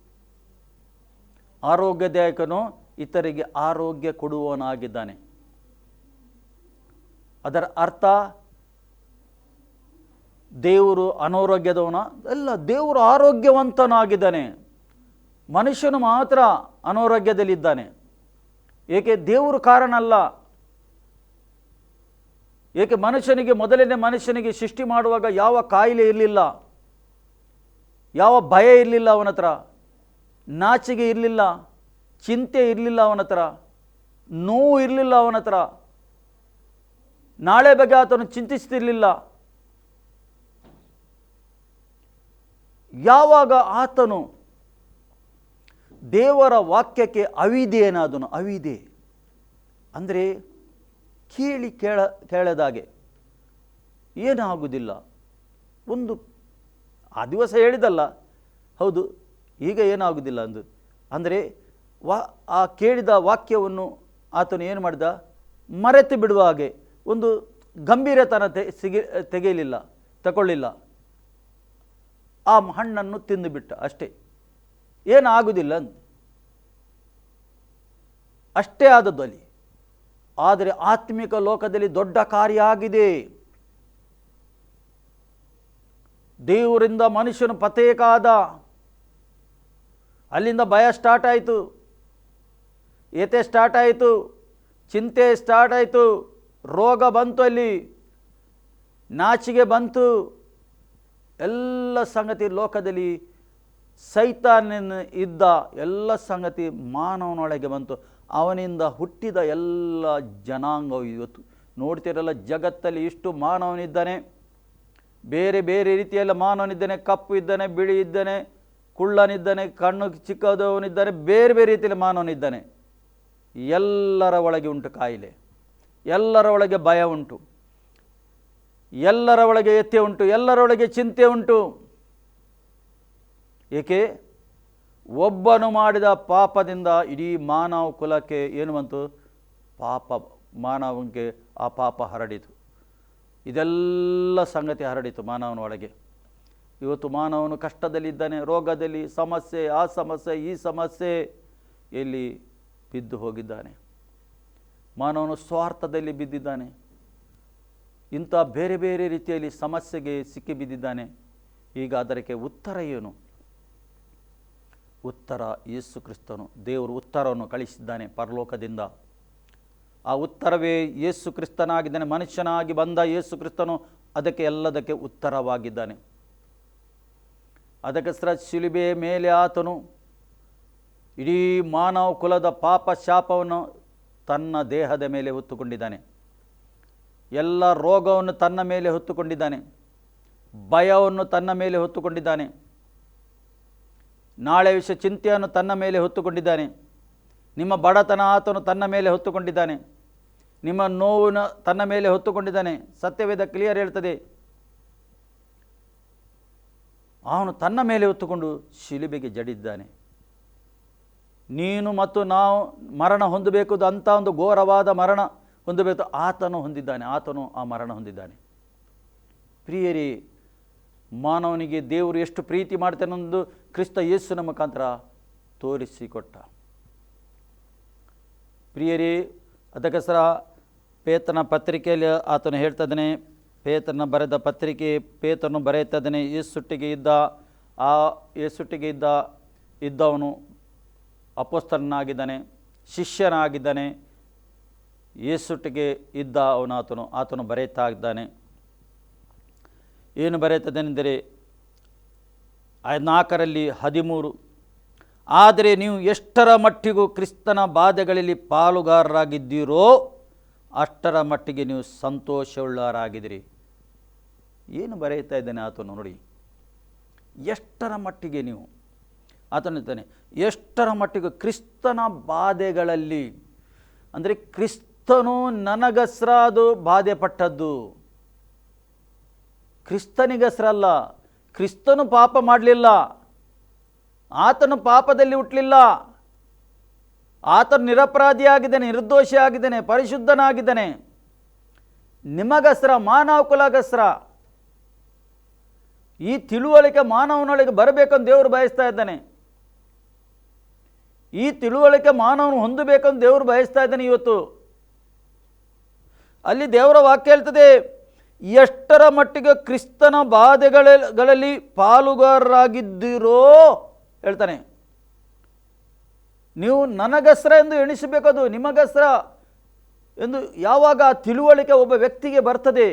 S3: ಆರೋಗ್ಯದಾಯಕನು, ಇತರಿಗೆ ಆರೋಗ್ಯ ಕೊಡುವವನಾಗಿದ್ದಾನೆ. ಅದರ ಅರ್ಥ ದೇವರು ಅನಾರೋಗ್ಯದವನ ಅಲ್ಲ, ದೇವರು ಆರೋಗ್ಯವಂತನಾಗಿದ್ದಾನೆ. ಮನುಷ್ಯನು ಮಾತ್ರ ಅನಾರೋಗ್ಯದಲ್ಲಿದ್ದಾನೆ. ಏಕೆ? ದೇವರು ಕಾರಣ ಅಲ್ಲ. ಏಕೆ? ಮೊದಲನೇ ಮನುಷ್ಯನಿಗೆ ಸೃಷ್ಟಿ ಮಾಡುವಾಗ ಯಾವ ಕಾಯಿಲೆ ಇರಲಿಲ್ಲ, ಯಾವ ಭಯ ಇರಲಿಲ್ಲ ಅವನ ಹತ್ರ, ನಾಚಿಕೆ ಇರಲಿಲ್ಲ, ಚಿಂತೆ ಇರಲಿಲ್ಲ ಅವನ ಹತ್ರ, ನೋವು ಇರಲಿಲ್ಲ ಅವನ ಹತ್ರ, ನಾಳೆ ಬಗ್ಗೆ ಆತನು ಚಿಂತಿಸ್ತಿರಲಿಲ್ಲ. ಯಾವಾಗ ಆತನು ದೇವರ ವಾಕ್ಯಕ್ಕೆ ಅವಿಧೇಯನಾದನು, ಅವಿಧೆ ಅಂದರೆ ಕೇಳದಾಗೆ ಏನಾಗುವುದಿಲ್ಲ. ಆ ದಿವಸ ಹೇಳಿದಲ್ಲ, ಹೌದು, ಈಗ ಏನಾಗುವುದಿಲ್ಲ ಅಂದರೆ ಆ ಕೇಳಿದ ವಾಕ್ಯವನ್ನು ಆತನು ಏನು ಮಾಡಿದ? ಮರೆತು ಬಿಡುವ ಹಾಗೆ ಒಂದು ಗಂಭೀರತನ ತಗೊಳ್ಳಿಲ್ಲ. ಆ ಹಣ್ಣನ್ನು ತಿಂದುಬಿಟ್ಟ ಅಷ್ಟೇ, ಏನಾಗುವುದಿಲ್ಲ ಅಷ್ಟೇ ಆದದ್ದು ಅಲ್ಲಿ. ಆದರೆ ಆತ್ಮಿಕ ಲೋಕದಲ್ಲಿ ದೊಡ್ಡ ಕಾರ್ಯ ಆಗಿದೆ. ದೇವರಿಂದ ಮನುಷ್ಯನು ಪ್ರತ್ಯೇಕಾದ. ಅಲ್ಲಿಂದ ಭಯ ಸ್ಟಾರ್ಟ್ ಆಯಿತು, ಏತೆ ಸ್ಟಾರ್ಟ್ ಆಯಿತು, ಚಿಂತೆ ಸ್ಟಾರ್ಟ್ ಆಯಿತು, ರೋಗ ಬಂತು, ಅಲ್ಲಿ ನಾಚಿಗೆ ಬಂತು, ಎಲ್ಲ ಸಂಗತಿ ಲೋಕದಲ್ಲಿ ಸೈತಾನನ ಇದ್ದ ಎಲ್ಲ ಸಂಗತಿ ಮಾನವನೊಳಗೆ ಬಂತು. ಅವನಿಂದ ಹುಟ್ಟಿದ ಎಲ್ಲ ಜನಾಂಗವು ಇವತ್ತು ನೋಡ್ತಿರಲ್ಲ, ಜಗತ್ತಲ್ಲಿ ಇಷ್ಟು ಮಾನವನಿದ್ದಾನೆ, ಬೇರೆ ಬೇರೆ ರೀತಿಯೆಲ್ಲ ಮಾನವನಿದ್ದಾನೆ. ಕಪ್ಪು ಇದ್ದಾನೆ, ಬಿಳಿ ಇದ್ದಾನೆ, ಕುಳ್ಳನಿದ್ದಾನೆ, ಕಣ್ಣು ಚಿಕ್ಕದವನಿದ್ದಾನೆ, ಬೇರೆ ಬೇರೆ ರೀತಿಯಲ್ಲಿ ಮಾನವನಿದ್ದಾನೆ. ಎಲ್ಲರ ಒಳಗೆ ಉಂಟು ಕಾಯಿಲೆ, ಎಲ್ಲರ ಒಳಗೆ ಭಯ ಉಂಟು, ಎಲ್ಲರ ಒಳಗೆ ಎತ್ತೆ ಉಂಟು, ಎಲ್ಲರೊಳಗೆ ಚಿಂತೆ ಉಂಟು. ಏಕೆ? ಒಬ್ಬನು ಮಾಡಿದ ಪಾಪದಿಂದ ಇಡೀ ಮಾನವ ಕುಲಕ್ಕೆ ಏನು ಬಂತು? ಪಾಪ. ಮಾನವನಿಗೆ ಆ ಪಾಪ ಹರಡಿತು. ಇದೆಲ್ಲ ಸಂಗತಿ ಹರಡಿತು ಮಾನವನ ಒಳಗೆ. ಇವತ್ತು ಮಾನವನು ಕಷ್ಟದಲ್ಲಿದ್ದಾನೆ, ರೋಗದಲ್ಲಿ, ಸಮಸ್ಯೆ, ಆ ಸಮಸ್ಯೆ, ಈ ಸಮಸ್ಯೆ, ಎಲ್ಲಿ ಬಿದ್ದು ಹೋಗಿದ್ದಾನೆ. ಮಾನವನು ಸ್ವಾರ್ಥದಲ್ಲಿ ಬಿದ್ದಿದ್ದಾನೆ. ಇಂಥ ಬೇರೆ ಬೇರೆ ರೀತಿಯಲ್ಲಿ ಸಮಸ್ಯೆಗೆ ಸಿಕ್ಕಿ ಬಿದ್ದಿದ್ದಾನೆ. ಈಗ ಅದಕ್ಕೆ ಉತ್ತರ ಏನು? ಉತ್ತರ ಯೇಸು ಕ್ರಿಸ್ತನು. ದೇವರು ಉತ್ತರವನ್ನು ಕಳಿಸಿದ್ದಾನೆ ಪರಲೋಕದಿಂದ. ಆ ಉತ್ತರವೇ ಯೇಸು ಕ್ರಿಸ್ತನಾಗಿದ್ದಾನೆ. ಮನುಷ್ಯನಾಗಿ ಬಂದ ಯೇಸು ಕ್ರಿಸ್ತನು ಅದಕ್ಕೆ ಎಲ್ಲದಕ್ಕೆ ಉತ್ತರವಾಗಿದ್ದಾನೆ. ಅದಕ್ಕೋಸ್ಕರ ಶಿಲುಬೆಯ ಮೇಲೆ ಆತನು ಇಡೀ ಮಾನವ ಕುಲದ ಪಾಪ ಶಾಪವನ್ನು ತನ್ನ ದೇಹದ ಮೇಲೆ ಹೊತ್ತುಕೊಂಡಿದ್ದಾನೆ. ಎಲ್ಲ ರೋಗವನ್ನು ತನ್ನ ಮೇಲೆ ಹೊತ್ತುಕೊಂಡಿದ್ದಾನೆ, ಭಯವನ್ನು ತನ್ನ ಮೇಲೆ ಹೊತ್ತುಕೊಂಡಿದ್ದಾನೆ, ನಾಳೆ ವಿಷಯ ಚಿಂತೆಯನ್ನು ತನ್ನ ಮೇಲೆ ಹೊತ್ತುಕೊಂಡಿದ್ದಾನೆ. ನಿಮ್ಮ ಬಡತನ ಆತನು ತನ್ನ ಮೇಲೆ ಹೊತ್ತುಕೊಂಡಿದ್ದಾನೆ, ನಿಮ್ಮ ನೋವನ್ನು ತನ್ನ ಮೇಲೆ ಹೊತ್ತುಕೊಂಡಿದ್ದಾನೆ. ಸತ್ಯವೇದ ಕ್ಲಿಯರ್ ಹೇಳ್ತದೆ. ಅವನು ತನ್ನ ಮೇಲೆ ಹೊತ್ತುಕೊಂಡು ಶಿಲುಬೆಗೆ ಜಡಿದ್ದಾನೆ. ನೀನು ಮತ್ತು ನಾವು ಮರಣ ಹೊಂದಬೇಕು, ಅಂಥ ಒಂದು ಘೋರವಾದ ಮರಣ ಹೊಂದಬೇಕು, ಆತನು ಹೊಂದಿದ್ದಾನೆ. ಆತನು ಆ ಮರಣ ಹೊಂದಿದ್ದಾನೆ. ಪ್ರಿಯರೇ, ಮಾನವನಿಗೆ ದೇವರು ಎಷ್ಟು ಪ್ರೀತಿ ಮಾಡ್ತಾನೆ ಅನ್ನೋದು ಕ್ರಿಸ್ತ ಯೇಸುವಿನ ಮುಖಾಂತರ ತೋರಿಸಿಕೊಟ್ಟ. ಪ್ರಿಯರೇ, ಅದಕ್ಕೋಸ್ಕರ ಪೇತ್ರನ ಪತ್ರಿಕೆಯಲ್ಲಿ ಆತನು ಹೇಳ್ತಾನೆ, ಪೇತ್ರನ ಬರೆದ ಪತ್ರಿಕೆ ಪೇತ್ರನು ಬರೆಯುತ್ತಾನೆ, ಯೇಸುಟ್ಟಿಗೆ ಇದ್ದವನು ಅಪೊಸ್ತಲನಾಗಿದ್ದಾನೆ, ಶಿಷ್ಯನಾಗಿದ್ದಾನೆ. ಯೇಸುಟ್ಟಿಗೆ ಇದ್ದ ಆತನು ಬರೆಯುತ್ತಾ ಇದ್ದಾನೆ. ಏನು ಬರೆಯುತ್ತದೆಂದರೆ 4:13, ಆದರೆ ನೀವು ಎಷ್ಟರ ಮಟ್ಟಿಗೂ ಕ್ರಿಸ್ತನ ಬಾಧೆಗಳಲ್ಲಿ ಪಾಲುಗಾರರಾಗಿದ್ದೀರೋ ಅಷ್ಟರ ಮಟ್ಟಿಗೆ ನೀವು ಸಂತೋಷವುಳ್ಳವರಾಗಿದ್ದೀರಿ. ಏನು ಬರೆಯುತ್ತಾ ಇದ್ದಾನೆ ಆತನು ನೋಡಿ. ಎಷ್ಟರ ಮಟ್ಟಿಗೆ ನೀವು, ಆತನು ಇದ್ದಾನೆ, ಎಷ್ಟರ ಮಟ್ಟಿಗೆ ಕ್ರಿಸ್ತನ ಬಾಧೆಗಳಲ್ಲಿ, ಅಂದರೆ ಕ್ರಿಸ್ತನು ನನಗಸ್ರ ಅದು ಬಾಧೆ ಪಟ್ಟದ್ದು, ಕ್ರಿಸ್ತನಿಗಸ್ರಲ್ಲ. ಕ್ರಿಸ್ತನು ಪಾಪ ಮಾಡಲಿಲ್ಲ, ಆತನು ಪಾಪದಲ್ಲಿ ಹುಟ್ಟಲಿಲ್ಲ, ಆತನು ನಿರಪರಾಧಿಯಾಗಿದ್ದಾನೆ, ನಿರ್ದೋಷಿ ಆಗಿದ್ದಾನೆ, ಪರಿಶುದ್ಧನಾಗಿದ್ದಾನೆ. ನಿಮಗಸ್ರ, ಮಾನವ ಕುಲಗಸ್ರ. ಈ ತಿಳುವಳಿಕೆ ಮಾನವನೊಳಗೆ ಬರಬೇಕಂತ ದೇವರು ಬಯಸ್ತಾ ಇದ್ದಾನೆ. ಈ ತಿಳುವಳಿಕೆ ಮಾನವನು ಹೊಂದಬೇಕಂತ ದೇವರು ಬಯಸ್ತಾ ಇದ್ದಾನೆ. ಇವತ್ತು ಅಲ್ಲಿ ದೇವರ ವಾಕ್ಯ ಹೇಳ್ತದೆ, ಎಷ್ಟರ ಮಟ್ಟಿಗೆ ಕ್ರಿಸ್ತನ ಬಾಧೆಗಳಲ್ಲಿ ಪಾಲುಗಾರರಾಗಿದ್ದೀರೋ ಹೇಳ್ತಾನೆ. ನೀವು ನನಗಸ್ರ ಎಂದು ಎಣಿಸಬೇಕದು, ನಿಮಗಸ್ರ ಎಂದು ಯಾವಾಗ ಆ ತಿಳುವಳಿಕೆ ಒಬ್ಬ ವ್ಯಕ್ತಿಗೆ ಬರ್ತದೆ,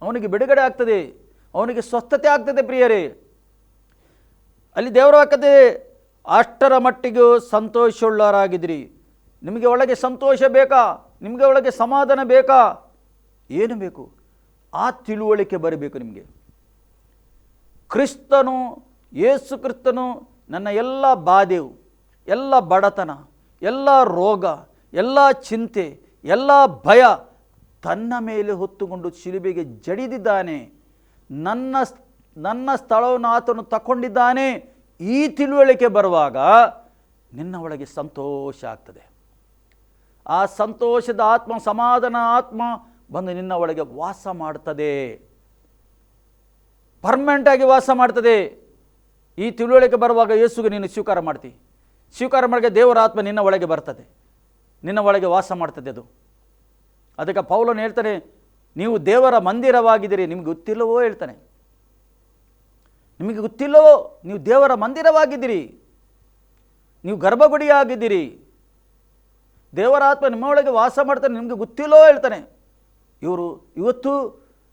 S3: ಅವನಿಗೆ ಬಿಡುಗಡೆ ಆಗ್ತದೆ, ಅವನಿಗೆ ಸ್ವಸ್ಥತೆ ಆಗ್ತದೆ. ಪ್ರಿಯರೇ, ಅಲ್ಲಿ ದೇವರ ವಾಕ್ಯತೆ ಅಷ್ಟರ ಮಟ್ಟಿಗೂ ಸಂತೋಷವುಳ್ಳವರಾಗಿದ್ರಿ. ನಿಮಗೆ ಒಳಗೆ ಸಂತೋಷ ಬೇಕಾ? ನಿಮಗೆ ಒಳಗೆ ಸಮಾಧಾನ ಬೇಕಾ? ಏನು ಬೇಕು? ಆ ತಿಳುವಳಿಕೆ ಬರಬೇಕು ನಿಮಗೆ. ಕ್ರಿಸ್ತನು, ಯೇಸು ಕ್ರಿಸ್ತನು ನನ್ನ ಎಲ್ಲ ಬಾಧೆಯು, ಎಲ್ಲ ಬಡತನ, ಎಲ್ಲ ರೋಗ, ಎಲ್ಲ ಚಿಂತೆ, ಎಲ್ಲ ಭಯ ತನ್ನ ಮೇಲೆ ಹೊತ್ತುಕೊಂಡು ಶಿಲುಬೆಗೆ ಜಡಿದಿದ್ದಾನೆ. ನನ್ನ ಸ್ಥಳವನ್ನು ಆತನು ತಗೊಂಡಿದ್ದಾನೆ. ಈ ತಿಳುವಳಿಕೆ ಬರುವಾಗ ನಿನ್ನ ಒಳಗೆ ಸಂತೋಷ ಆಗ್ತದೆ. ಆ ಸಂತೋಷದ ಆತ್ಮ, ಸಮಾಧಾನ ಆತ್ಮ ಬಂದು ನಿನ್ನ ಒಳಗೆ ವಾಸ ಮಾಡ್ತದೆ, ಪರ್ಮನೆಂಟಾಗಿ ವಾಸ ಮಾಡ್ತದೆ. ಈ ತಿಳುವಳಿಕೆ ಬರುವಾಗ ಯೇಸುಗೆ ನೀನು ಸ್ವೀಕಾರ ಮಾಡ್ತಿ. ಸ್ವೀಕಾರ ಮಾಡಿಗೆ ದೇವರ ಆತ್ಮ ನಿನ್ನ ಒಳಗೆ ಬರ್ತದೆ, ನಿನ್ನ ಒಳಗೆ ವಾಸ ಮಾಡ್ತದೆ ಅದು. ಅದಕ್ಕೆ ಪೌಲನು ಹೇಳ್ತಾನೆ, ನೀವು ದೇವರ ಮಂದಿರವಾಗಿದ್ದೀರಿ. ನಿಮಗೆ ಗೊತ್ತಿಲ್ಲವೋ ಹೇಳ್ತಾನೆ, ನಿಮಗೆ ಗೊತ್ತಿಲ್ಲವೋ ನೀವು ದೇವರ ಮಂದಿರವಾಗಿದ್ದೀರಿ, ನೀವು ಗರ್ಭಗುಡಿಯಾಗಿದ್ದೀರಿ, ದೇವರ ಆತ್ಮ ನಿಮ್ಮ ಒಳಗೆ ವಾಸ ಮಾಡ್ತಾನೆ, ನಿಮಗೆ ಗೊತ್ತಿಲ್ಲೋ ಹೇಳ್ತಾನೆ. ಇವತ್ತು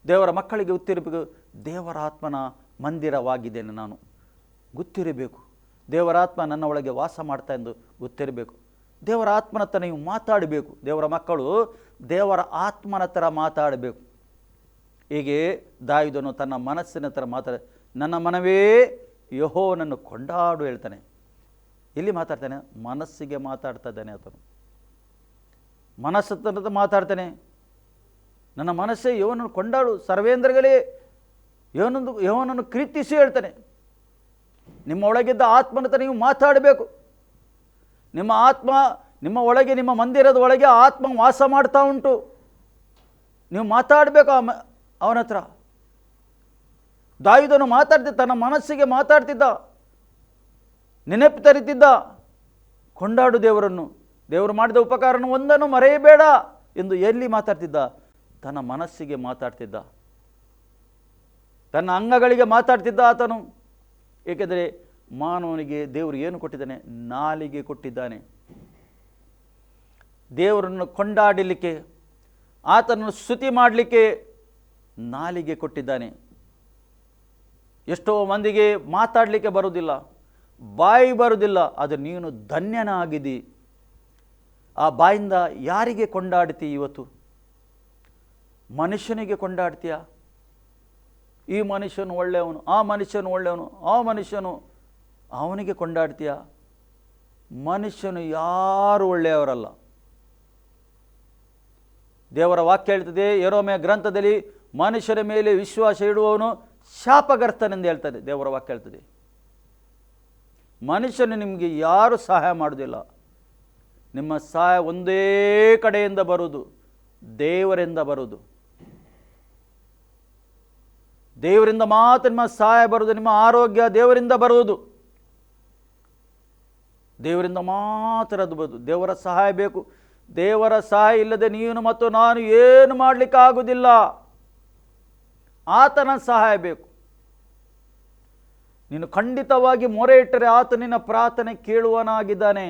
S3: ದೇವರ ಮಕ್ಕಳಿಗೆ ಗೊತ್ತಿರಬೇಕು, ದೇವರ ಆತ್ಮನ ಮಂದಿರವಾಗಿದ್ದೇನೆ ನಾನು, ಗೊತ್ತಿರಬೇಕು. ದೇವರ ಆತ್ಮ ನನ್ನ ಒಳಗೆ ವಾಸ ಮಾಡ್ತಾ ಎಂದು ಗೊತ್ತಿರಬೇಕು. ದೇವರ ಆತ್ಮನ ಹತ್ರ ನೀವು ಮಾತಾಡಬೇಕು. ದೇವರ ಮಕ್ಕಳು ದೇವರ ಆತ್ಮನ ಹತ್ರ ಮಾತಾಡಬೇಕು. ಹೀಗೆ ದಾವೀದನು ತನ್ನ ಮನಸ್ಸಿನ ಹತ್ರ ನನ್ನ ಮನವೇ ಯೆಹೋವನನ್ನು ಕೊಂಡಾಡು ಹೇಳ್ತಾನೆ. ಎಲ್ಲಿ ಮಾತಾಡ್ತಾನೆ? ಮನಸ್ಸಿಗೆ ಮಾತಾಡ್ತಾ ಇದ್ದಾನೆ ಆತನು. ಮನಸ್ಸು ಮಾತಾಡ್ತಾನೆ, ನನ್ನ ಮನಸ್ಸೇ ಯೆಹೋವನನ್ನು ಕೊಂಡಾಡು, ಸರ್ವೇಂದ್ರಗಳೇ ಯೆಹೋವನನ್ನು ಕೀರ್ತಿಸಿ ಹೇಳ್ತಾನೆ. ನಿಮ್ಮ ಒಳಗಿದ್ದ ಆತ್ಮನ ಹತ್ರ ನೀವು ಮಾತಾಡಬೇಕು. ನಿಮ್ಮ ಆತ್ಮ ನಿಮ್ಮ ಒಳಗೆ, ನಿಮ್ಮ ಮಂದಿರದ ಒಳಗೆ ಆತ್ಮ ವಾಸ ಮಾಡ್ತಾ ಉಂಟು. ನೀವು ಮಾತಾಡಬೇಕು ಅವನ ಹತ್ರ. ದಾವೀದನು ಮಾತಾಡ್ತಿದ್ದ, ತನ್ನ ಮನಸ್ಸಿಗೆ ಮಾತಾಡ್ತಿದ್ದ, ನೆನಪು ತರಿತಿದ್ದ, ಕೊಂಡಾಡು ದೇವರನ್ನು, ದೇವರು ಮಾಡಿದ ಉಪಕಾರವನ್ನು ಒಂದನ್ನು ಮರೆಯಬೇಡ ಎಂದು ಎಲ್ಲಿ ಮಾತಾಡ್ತಿದ್ದ? ತನ್ನ ಮನಸ್ಸಿಗೆ ಮಾತಾಡ್ತಿದ್ದ, ತನ್ನ ಅಂಗಗಳಿಗೆ ಮಾತಾಡ್ತಿದ್ದ ಆತನು. ಏಕೆಂದರೆ ಮಾನವನಿಗೆ ದೇವರು ಏನು ಕೊಟ್ಟಿದ್ದಾನೆ? ನಾಲಿಗೆ ಕೊಟ್ಟಿದ್ದಾನೆ. ದೇವರನ್ನು ಕೊಂಡಾಡಲಿಕ್ಕೆ, ಆತನನ್ನು ಸ್ತುತಿ ಮಾಡಲಿಕ್ಕೆ ನಾಲಿಗೆ ಕೊಟ್ಟಿದ್ದಾನೆ. ಎಷ್ಟೋ ಮಂದಿಗೆ ಮಾತಾಡಲಿಕ್ಕೆ ಬರುವುದಿಲ್ಲ, ಬಾಯಿ ಬರುವುದಿಲ್ಲ. ಆದರೆ ನೀನು ಧನ್ಯನಾಗಿದ್ದಿ. ಆ ಬಾಯಿಂದ ಯಾರಿಗೆ ಕೊಂಡಾಡ್ತಿ? ಇವತ್ತು ಮನುಷ್ಯನಿಗೆ ಕೊಂಡಾಡ್ತೀಯ? ಈ ಮನುಷ್ಯನು ಒಳ್ಳೆಯವನು, ಆ ಮನುಷ್ಯನು ಒಳ್ಳೆಯವನು, ಆ ಮನುಷ್ಯನು, ಅವನಿಗೆ ಕೊಂಡಾಡ್ತೀಯ? ಮನುಷ್ಯನು ಯಾರು ಒಳ್ಳೆಯವರಲ್ಲ. ದೇವರ ವಾಕ್ಯ ಹೇಳ್ತದೆ, ಯೆರೆಮೀಯ ಗ್ರಂಥದಲ್ಲಿ, ಮನುಷ್ಯರ ಮೇಲೆ ವಿಶ್ವಾಸ ಇಡುವವನು ಶಾಪಗ್ರಸ್ತನೆಂದು ಹೇಳ್ತದೆ. ದೇವರ ವಾಕ್ಯ ಹೇಳ್ತದೆ, ಮನುಷ್ಯನು ನಿಮಗೆ ಯಾರು ಸಹಾಯ ಮಾಡೋದಿಲ್ಲ. ನಿಮ್ಮ ಸಹಾಯ ಒಂದೇ ಕಡೆಯಿಂದ ಬರುವುದು, ದೇವರಿಂದ ಬರುವುದು. ದೇವರಿಂದ ಮಾತ್ರ ನಿಮ್ಮ ಸಹಾಯ ಬರುವುದು. ನಿಮ್ಮ ಆರೋಗ್ಯ ದೇವರಿಂದ ಬರುವುದು, ದೇವರಿಂದ ಮಾತ್ರ ಅದು ಬರುವುದು. ದೇವರ ಸಹಾಯ ಬೇಕು. ದೇವರ ಸಹಾಯ ಇಲ್ಲದೆ ನೀನು ಮತ್ತು ನಾನು ಏನು ಮಾಡಲಿಕ್ಕೆ ಆಗುವುದಿಲ್ಲ. ಆತನ ಸಹಾಯ ಬೇಕು. ನೀನು ಖಂಡಿತವಾಗಿ ಮೊರೆ ಇಟ್ಟರೆ ಆತ ನಿನ್ನ ಪ್ರಾರ್ಥನೆ ಕೇಳುವನಾಗಿದ್ದಾನೆ,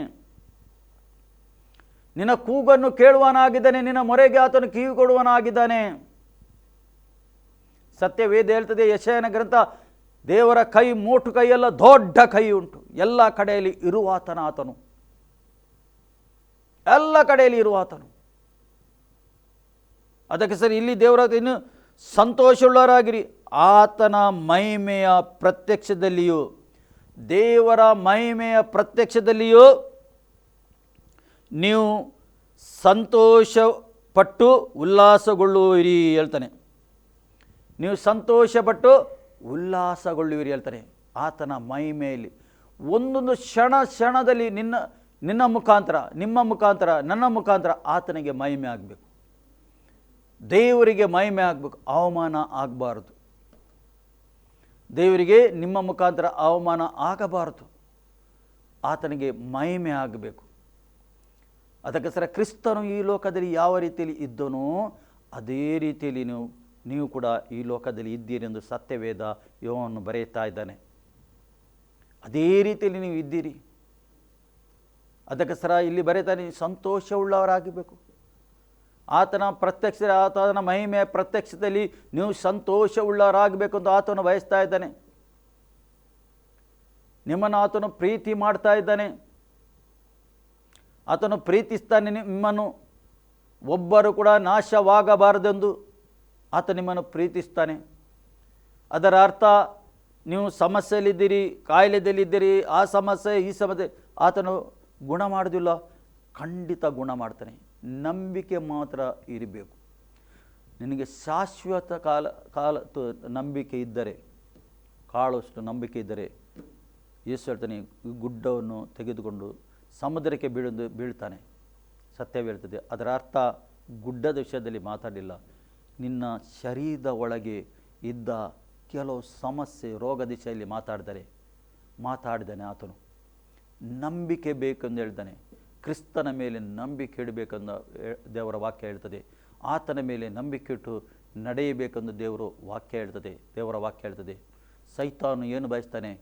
S3: ನಿನ್ನ ಕೂಗನ್ನು ಕೇಳುವನಾಗಿದ್ದಾನೆ, ನಿನ್ನ ಮೊರೆಗೆ ಆತನು ಕಿವಿ ಕೊಡುವನಾಗಿದ್ದಾನೆ. ಸತ್ಯವೇದ ಹೇಳ್ತದೆ, ಯೆಶಾಯನ ಗ್ರಂಥ, ದೇವರ ಕೈ ಮೋಟು ಕೈಯಲ್ಲ, ದೊಡ್ಡ ಕೈ ಉಂಟು. ಎಲ್ಲ ಕಡೆಯಲ್ಲಿ ಇರುವಾತನ ಆತನು, ಎಲ್ಲ ಕಡೆಯಲ್ಲಿ ಇರುವಾತನು. ಅದಕ್ಕೆ ಸರಿ ಇಲ್ಲಿ ದೇವರ ಇನ್ನು ಸಂತೋಷವುಳ್ಳವರಾಗಿರಿ. ಆತನ ಮಹಿಮೆಯ ಪ್ರತ್ಯಕ್ಷದಲ್ಲಿಯೂ, ದೇವರ ಮಹಿಮೆಯ ಪ್ರತ್ಯಕ್ಷದಲ್ಲಿಯೂ ನೀವು ಸಂತೋಷಪಟ್ಟು ಉಲ್ಲಾಸಗೊಳ್ಳುವಿರಿ ಹೇಳ್ತಾನೆ. ನೀವು ಸಂತೋಷಪಟ್ಟು ಉಲ್ಲಾಸಗೊಳ್ಳುವಿರಿ ಹೇಳ್ತಾನೆ. ಆತನ ಮಹಿಮೆಯಲ್ಲಿ ಒಂದೊಂದು ಕ್ಷಣದಲ್ಲಿ ನಿನ್ನ ಮುಖಾಂತರ, ನಿಮ್ಮ ಮುಖಾಂತರ, ನನ್ನ ಮುಖಾಂತರ ಆತನಿಗೆ ಮಹಿಮೆ ಆಗಬೇಕು, ದೇವರಿಗೆ ಮಹಿಮೆ ಆಗಬೇಕು, ಅವಮಾನ ಆಗಬಾರದು. ದೇವರಿಗೆ ನಿಮ್ಮ ಮುಖಾಂತರ ಅವಮಾನ ಆಗಬಾರದು, ಆತನಿಗೆ ಮಹಿಮೆ ಆಗಬೇಕು. ಅದಕ್ಕೋಸ್ಕರ ಕ್ರಿಸ್ತನು ಈ ಲೋಕದಲ್ಲಿ ಯಾವ ರೀತಿಯಲ್ಲಿ ಇದ್ದನೋ ಅದೇ ರೀತಿಯಲ್ಲಿ ನೀವು ಕೂಡ ಈ ಲೋಕದಲ್ಲಿ ಇದ್ದೀರಿ ಎಂದು ಸತ್ಯವೇದ ಯೋಹನನ್ನು ಬರೆಯುತ್ತಾ ಇದ್ದಾನೆ. ಅದೇ ರೀತಿಯಲ್ಲಿ ನೀವು ಇದ್ದೀರಿ. ಅದಕ್ಕೋಸ್ಕರ ಇಲ್ಲಿ ಬರೀತಾನೆ, ಸಂತೋಷವುಳ್ಳವರಾಗಬೇಕು. ಆತನ ಆತನ ಮಹಿಮೆಯ ಪ್ರತ್ಯಕ್ಷತೆಯಲ್ಲಿ ನೀವು ಸಂತೋಷವುಳ್ಳವರಾಗಬೇಕು ಅಂತ ಆತನು ಬಯಸ್ತಾ ಇದ್ದಾನೆ. ನಿಮ್ಮನ್ನು ಆತನು ಪ್ರೀತಿ ಮಾಡ್ತಾ ಇದ್ದಾನೆ. ಆತನು ಪ್ರೀತಿಸ್ತಾನೆ ನಿಮ್ಮನ್ನು. ಒಬ್ಬರು ಕೂಡ ನಾಶವಾಗಬಾರದೆಂದು ಆತ ನಿಮ್ಮನ್ನು ಪ್ರೀತಿಸ್ತಾನೆ. ಅದರ ಅರ್ಥ ನೀವು ಸಮಸ್ಯೆಯಲ್ಲಿದ್ದೀರಿ, ಕಾಯಿಲೆದಲ್ಲಿದ್ದೀರಿ, ಆ ಸಮಸ್ಯೆ ಈ ಸಮಸ್ಯೆ, ಆತನು ಗುಣ ಮಾಡೋದಿಲ್ಲ, ಖಂಡಿತ ಗುಣ ಮಾಡ್ತಾನೆ. ನಂಬಿಕೆ ಮಾತ್ರ ಇರಬೇಕು. ನಿನಗೆ ಶಾಶ್ವತ ನಂಬಿಕೆ ಇದ್ದರೆ, ಕಾಳುವಷ್ಟು ನಂಬಿಕೆ ಇದ್ದರೆ, ಯೇಸು ಹೇಳ್ತಾನೆ, ಈ ಗುಡ್ಡವನ್ನು ತೆಗೆದುಕೊಂಡು ಸಮುದ್ರಕ್ಕೆ ಬೀಳ್ತಾನೆ. ಸತ್ಯವೇ ಹೇಳ್ತದೆ. ಅದರ ಅರ್ಥ ಗುಡ್ಡದ ವಿಷಯದಲ್ಲಿ ಮಾತಾಡಲಿಲ್ಲ, ನಿನ್ನ ಶರೀರದ ಒಳಗೆ ಇದ್ದ ಕೆಲವು ಸಮಸ್ಯೆ ರೋಗ ದಿಶೆಯಲ್ಲಿ ಮಾತಾಡಿದ್ದಾನೆ ಆತನು. ನಂಬಿಕೆ ಬೇಕೆಂದು ಹೇಳ್ತಾನೆ. ಕ್ರಿಸ್ತನ ಮೇಲೆ ನಂಬಿಕೆ ಇಡಬೇಕೆಂದು ದೇವರ ವಾಕ್ಯ ಹೇಳ್ತದೆ. ಆತನ ಮೇಲೆ ನಂಬಿಕೆ ಇಟ್ಟು ನಡೆಯಬೇಕೆಂದು ದೇವರ ವಾಕ್ಯ ಹೇಳ್ತದೆ. ಸೈತಾನು ಏನು ಬಯಸ್ತಾನೆ?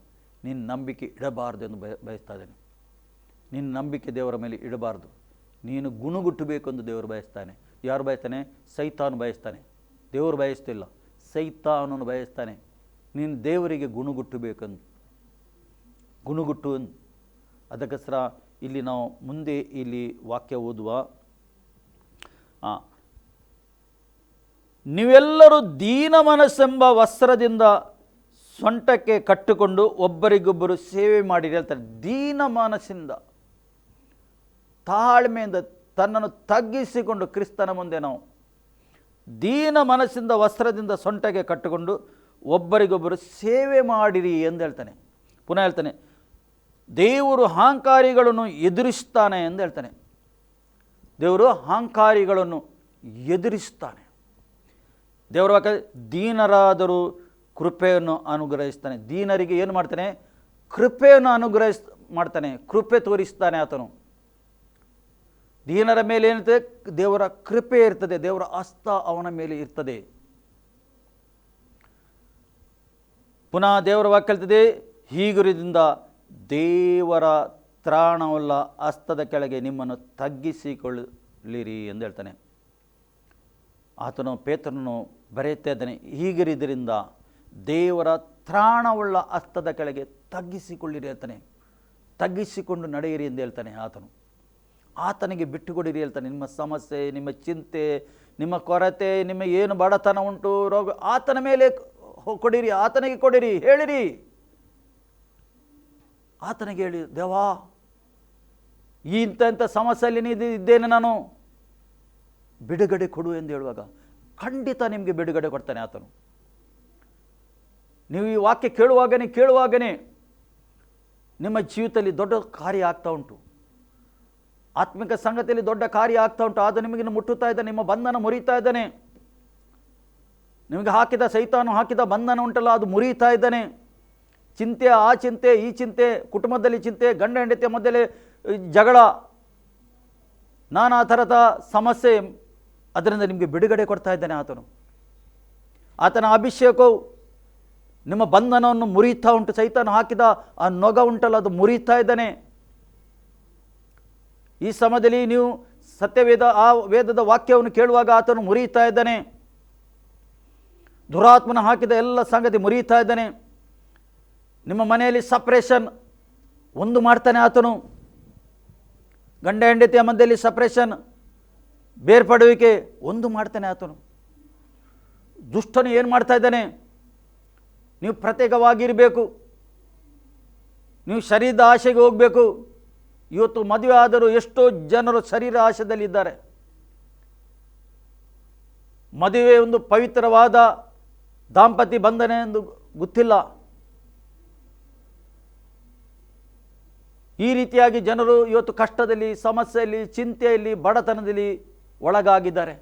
S3: ನಿನ್ನ ನಂಬಿಕೆ ಇಡಬಾರ್ದು ಎಂದು ಬಯಸ್ತಾ ಇದ್ದಾನೆ. ನಿನ್ನ ನಂಬಿಕೆ ದೇವರ ಮೇಲೆ ಇಡಬಾರ್ದು, ನೀನು ಗುಣಗುಟ್ಟಬೇಕೆಂದು ದೇವರು ಬಯಸ್ತಾನೆ. ಯಾರು ಬಯಸ್ತಾನೆ? ಸೈತಾನು ಬಯಸ್ತಾನೆ. ದೇವರು ಬಯಸ್ತಿಲ್ಲ, ಸೈತಾನನು ಬಯಸ್ತಾನೆ. ನೀನು ದೇವರಿಗೆ ಗುಣಗುಟ್ಟಬೇಕೆಂದು. ಅದಕ್ಕೋಸ್ಕರ ಇಲ್ಲಿ ನಾವು ಮುಂದೆ ಇಲ್ಲಿ ವಾಕ್ಯ ಓದುವ, ನೀವೆಲ್ಲರೂ ದೀನ ಮನಸ್ಸೆಂಬ ವಸ್ತ್ರದಿಂದ ಸೊಂಟಕ್ಕೆ ಕಟ್ಟಿಕೊಂಡು ಒಬ್ಬರಿಗೊಬ್ಬರು ಸೇವೆ ಮಾಡಿರಿ ಹೇಳ್ತಾರೆ. ದೀನ ಮನಸ್ಸಿಂದ, ತಾಳ್ಮೆಯಿಂದ ತನ್ನನ್ನು ತಗ್ಗಿಸಿಕೊಂಡು ಕ್ರಿಸ್ತನ ಮುಂದೆ ನಾವು ದೀನ ಮನಸ್ಸಿಂದ ವಸ್ತ್ರದಿಂದ ಸೊಂಟಕ್ಕೆ ಕಟ್ಟಿಕೊಂಡು ಒಬ್ಬರಿಗೊಬ್ಬರು ಸೇವೆ ಮಾಡಿರಿ ಎಂದು ಹೇಳ್ತಾನೆ. ಪುನಃ ಹೇಳ್ತಾನೆ, ದೇವರು ಅಹಂಕಾರಿಗಳನ್ನು ಎದುರಿಸ್ತಾನೆ ಎಂದು ಹೇಳ್ತಾನೆ. ದೇವರು ಅಹಂಕಾರಿಗಳನ್ನು ಎದುರಿಸ್ತಾನೆ. ದೇವರ ವಾಕ್ಯ, ದೀನರಾದರೂ ಕೃಪೆಯನ್ನು ಅನುಗ್ರಹಿಸ್ತಾನೆ. ದೀನರಿಗೆ ಏನು ಮಾಡ್ತಾನೆ? ಕೃಪೆಯನ್ನು ಮಾಡ್ತಾನೆ, ಕೃಪೆ ತೋರಿಸ್ತಾನೆ ಆತನು. ದೀನರ ಮೇಲೆ ಏನಿರ್ತದೆ? ದೇವರ ಕೃಪೆ ಇರ್ತದೆ, ದೇವರ ಹಸ್ತ ಅವನ ಮೇಲೆ ಇರ್ತದೆ. ಪುನಃ ದೇವರ ವಾಕ್ಯ ಹೇಳ್ತದೆ, ಹೀಗುರಿದಿಂದ ದೇವರ ತ್ರಾಣವುಳ್ಳ ಹಸ್ತದ ಕೆಳಗೆ ನಿಮ್ಮನ್ನು ತಗ್ಗಿಸಿಕೊಳ್ಳಿರಿ ಎಂದು ಹೇಳ್ತಾನೆ. ಆತನು ಪೇತ್ರನನ್ನು ಬರೆಯುತ್ತಾ ಇದ್ದಾನೆ, ಹೀಗಿರಿದ್ದರಿಂದ ದೇವರ ತ್ರಾಣವುಳ್ಳ ಹಸ್ತದ ಕೆಳಗೆ ತಗ್ಗಿಸಿಕೊಳ್ಳಿರಿ ಹೇಳ್ತಾನೆ. ತಗ್ಗಿಸಿಕೊಂಡು ನಡೆಯಿರಿ ಎಂದು ಹೇಳ್ತಾನೆ ಆತನು. ಆತನಿಗೆ ಬಿಟ್ಟುಕೊಡಿರಿ ಹೇಳ್ತಾನೆ. ನಿಮ್ಮ ಸಮಸ್ಯೆ, ನಿಮ್ಮ ಚಿಂತೆ, ನಿಮ್ಮ ಕೊರತೆ, ನಿಮ್ಮ ಏನು ಬಡತನ ಉಂಟು, ರೋಗ, ಆತನ ಮೇಲೆ ಕೊಡಿರಿ, ಆತನಿಗೆ ಕೊಡಿರಿ, ಹೇಳಿರಿ. ಆತನಿಗೆ ಹೇಳಿ, ದೇವಾ ಇಂಥ ಸಮಸ್ಯೆಯಲ್ಲಿ ಇದ್ದೇನೆ, ನಾನು ಬಿಡುಗಡೆ ಕೊಡು ಎಂದು ಹೇಳುವಾಗ ಖಂಡಿತ ನಿಮಗೆ ಬಿಡುಗಡೆ ಕೊಡ್ತಾನೆ ಆತನು. ನೀವು ಈ ವಾಕ್ಯ ಕೇಳುವಾಗನೇ ನಿಮ್ಮ ಜೀವಿತದಲ್ಲಿ ದೊಡ್ಡ ಕಾರ್ಯ ಆಗ್ತಾ ಉಂಟು. ಆತ್ಮಿಕ ಸಂಗತಿಯಲ್ಲಿ ದೊಡ್ಡ ಕಾರ್ಯ ಆಗ್ತಾ ಉಂಟು. ಅದು ನಿಮಗೆ ಮುಟ್ಟುತ್ತಾ ಇದ್ದಾನೆ, ನಿಮ್ಮ ಬಂಧನ ಮುರಿತಾ ಇದ್ದಾನೆ. ನಿಮಗೆ ಸೈತಾನು ಹಾಕಿದ ಬಂಧನ ಉಂಟಲ್ಲ, ಅದು ಮುರಿತಾ ಇದ್ದಾನೆ. ಚಿಂತೆ, ಆ ಚಿಂತೆ, ಈ ಚಿಂತೆ, ಕುಟುಂಬದಲ್ಲಿ ಚಿಂತೆ, ಗಂಡ ಹೆಂಡತಿಯ ಮಧ್ಯದಲ್ಲಿ ಜಗಳ, ನಾನಾ ಥರದ ಸಮಸ್ಯೆ, ಅದರಿಂದ ನಿಮಗೆ ಬಿಡುಗಡೆ ಕೊಡ್ತಾ ಇದ್ದಾನೆ ಆತನು. ಆತನ ಅಭಿಷೇಕವು ನಿಮ್ಮ ಬಂಧನವನ್ನು ಮುರಿತಾ ಉಂಟು. ಸೈತಾನು ಹಾಕಿದ ಆ ನೊಗ ಉಂಟಲ್ಲ, ಅದು ಮುರಿತಾ ಇದ್ದಾನೆ. ಈ ಸಮಯದಲ್ಲಿ ನೀವು ಸತ್ಯವೇದ, ಆ ವೇದದ ವಾಕ್ಯವನ್ನು ಕೇಳುವಾಗ ಆತನು ಮುರಿತಾ ಇದ್ದಾನೆ. ದುರಾತ್ಮನ ಹಾಕಿದ ಎಲ್ಲ ಸಂಗತಿ ಮುರಿತಾ ಇದ್ದಾನೆ. ನಿಮ್ಮ ಮನೆಯಲ್ಲಿ ಸಪ್ರೇಷನ್ ಒಂದು ಮಾಡ್ತಾನೆ ಆತನು. ಗಂಡ ಹೆಂಡತಿಯ ಮಧ್ಯದಲ್ಲಿ ಸಪ್ರೇಷನ್, ಬೇರ್ಪಡುವಿಕೆ ಒಂದು ಮಾಡ್ತಾನೆ ಆತನು. ದುಷ್ಟನು ಏನು ಮಾಡ್ತಾ ಇದ್ದಾನೆ? ನೀವು ಪ್ರತ್ಯೇಕವಾಗಿರಬೇಕು, ನೀವು ಶರೀರದ ಆಶೆಗೆ ಹೋಗಬೇಕು. ಇವತ್ತು ಮದುವೆ ಆದರೂ ಎಷ್ಟೋ ಜನರು ಶರೀರ ಆಶೆಯಲ್ಲಿದ್ದಾರೆ. ಮದುವೆ ಒಂದು ಪವಿತ್ರವಾದ ದಾಂಪತ್ಯ ಬಂಧನ ಎಂದು ಗೊತ್ತಿಲ್ಲ. ಈ ರೀತಿಯಾಗಿ ಜನರು ಇವತ್ತು ಕಷ್ಟದಲ್ಲಿ, ಸಮಸ್ಯೆಯಲ್ಲಿ, ಚಿಂತೆಯಲ್ಲಿ, ಬಡತನದಲ್ಲಿ ಒಳಗಾಗಿದ್ದಾರೆ.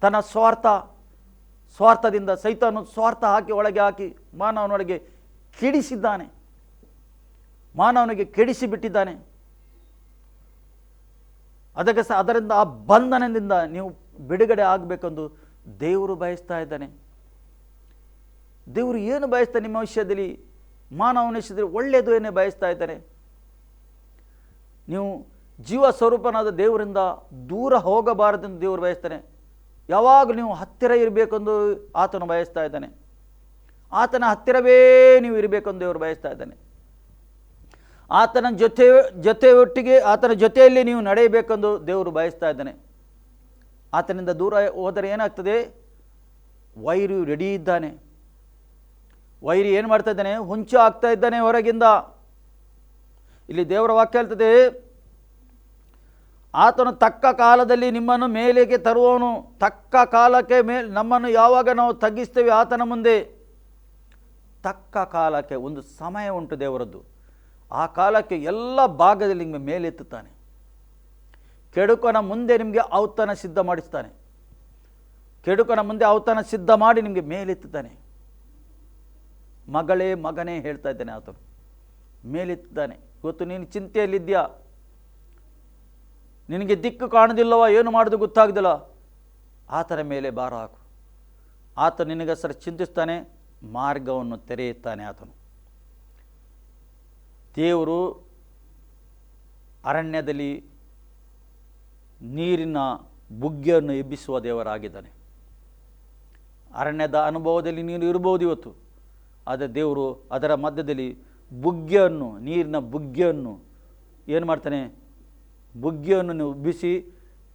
S3: ತನ್ನ ಸ್ವಾರ್ಥದಿಂದ ಸೈತಾನು ಸ್ವಾರ್ಥ ಒಳಗೆ ಹಾಕಿ ಮಾನವನೊಳಗೆ ಕೆಡಿಸಿದ್ದಾನೆ, ಮಾನವನಿಗೆ ಕೆಡಿಸಿಬಿಟ್ಟಿದ್ದಾನೆ. ಅದರಿಂದ ಆ ಬಂಧನದಿಂದ ನೀವು ಬಿಡುಗಡೆ ಆಗಬೇಕೆಂದು ದೇವರು ಬಯಸ್ತಾ ಇದ್ದಾನೆ. ದೇವರು ಏನು ಬಯಸ್ತಾನೆ ನಿಮ್ಮ ವಿಷಯದಲ್ಲಿ? ಮಾನವನ ವಿಷಯದಲ್ಲಿ ಒಳ್ಳೆಯದು ಏನೇ ಬಯಸ್ತಾ ಇದ್ದಾನೆ. ನೀವು ಜೀವ ಸ್ವರೂಪನಾದ ದೇವರಿಂದ ದೂರ ಹೋಗಬಾರದೆಂದು ದೇವರು ಬಯಸ್ತಾನೆ. ಯಾವಾಗ ನೀವು ಹತ್ತಿರ ಇರಬೇಕೆಂದು ಆತನು ಬಯಸ್ತಾ ಇದ್ದಾನೆ. ಆತನ ಹತ್ತಿರವೇ ನೀವು ಇರಬೇಕೆಂದು ದೇವರು ಬಯಸ್ತಾ ಇದ್ದಾನೆ. ಆತನ ಜೊತೆಯೊಟ್ಟಿಗೆ ಆತನ ಜೊತೆಯಲ್ಲಿ ನೀವು ನಡೆಯಬೇಕೆಂದು ದೇವರು ಬಯಸ್ತಾ ಇದ್ದಾನೆ. ಆತನಿಂದ ದೂರ ಹೋದರೆ ಏನಾಗ್ತದೆ? ವೈರಿ ರೆಡಿ ಇದ್ದಾನೆ. ವೈರಿ ಏನು ಮಾಡ್ತಾ ಇದ್ದಾನೆ? ಹುಂಚು ಆಗ್ತಾ ಇದ್ದಾನೆ ಹೊರಗಿಂದ. ಇಲ್ಲಿ ದೇವರ ವಾಕ್ಯ ಹೇಳ್ತದೆ, ಆತನು ತಕ್ಕ ಕಾಲದಲ್ಲಿ ನಿಮ್ಮನ್ನು ಮೇಲೆಗೆ ತರುವವನು. ತಕ್ಕ ಕಾಲಕ್ಕೆ ನಮ್ಮನ್ನು ಯಾವಾಗ ನಾವು ತಗ್ಗಿಸ್ತೇವೆ ಆತನ ಮುಂದೆ, ತಕ್ಕ ಕಾಲಕ್ಕೆ ಒಂದು ಸಮಯ ಉಂಟು ದೇವರದ್ದು. ಆ ಕಾಲಕ್ಕೆ ಎಲ್ಲ ಭಾಗದಲ್ಲಿ ನಿಮಗೆ ಮೇಲೆತ್ತುತ್ತಾನೆ. ಕೆಡುಕನ ಮುಂದೆ ನಿಮಗೆ ಔತಣ ಸಿದ್ಧ ಮಾಡಿಸ್ತಾನೆ. ಕೆಡುಕನ ಮುಂದೆ ಔತಣ ಸಿದ್ಧ ಮಾಡಿ ನಿಮಗೆ ಮೇಲೆತ್ತುತ್ತಾನೆ. ಮಗಳೇ ಮಗನೇ ಹೇಳ್ತಾ ಇದ್ದಾನೆ ಆತನು, ಮೇಲೆತ್ತಿದ್ದಾನೆ. ಇವತ್ತು ನೀನು ಚಿಂತೆಯಲ್ಲಿದ್ದೀಯಾ, ನಿನಗೆ ದಿಕ್ಕು ಕಾಣುವುದಿಲ್ಲವ, ಏನು ಮಾಡೋದು ಗೊತ್ತಾಗೋದಿಲ್ಲ, ಆತನ ಮೇಲೆ ಭಾರ ಹಾಕು. ಆತ ನಿನಗೋಸ್ಕರ ಚಿಂತಿಸ್ತಾನೆ, ಮಾರ್ಗವನ್ನು ತೆರೆಯುತ್ತಾನೆ ಆತನು. ದೇವರು ಅರಣ್ಯದಲ್ಲಿ ನೀರಿನ ಬುಗ್ಗೆಯನ್ನು ಎಬ್ಬಿಸುವ ದೇವರಾಗಿದ್ದಾನೆ. ಅರಣ್ಯದ ಅನುಭವದಲ್ಲಿ ನೀನು ಇರಬಹುದು ಇವತ್ತು, ಆದರೆ ದೇವರು ಅದರ ಮಧ್ಯದಲ್ಲಿ ಬುಗ್ಗೆಯನ್ನು, ನೀರಿನ ಬುಗ್ಗೆಯನ್ನು ಏನು ಮಾಡ್ತಾನೆ? ಬುಗ್ಗೆಯನ್ನು ಉಬ್ಬಿಸಿ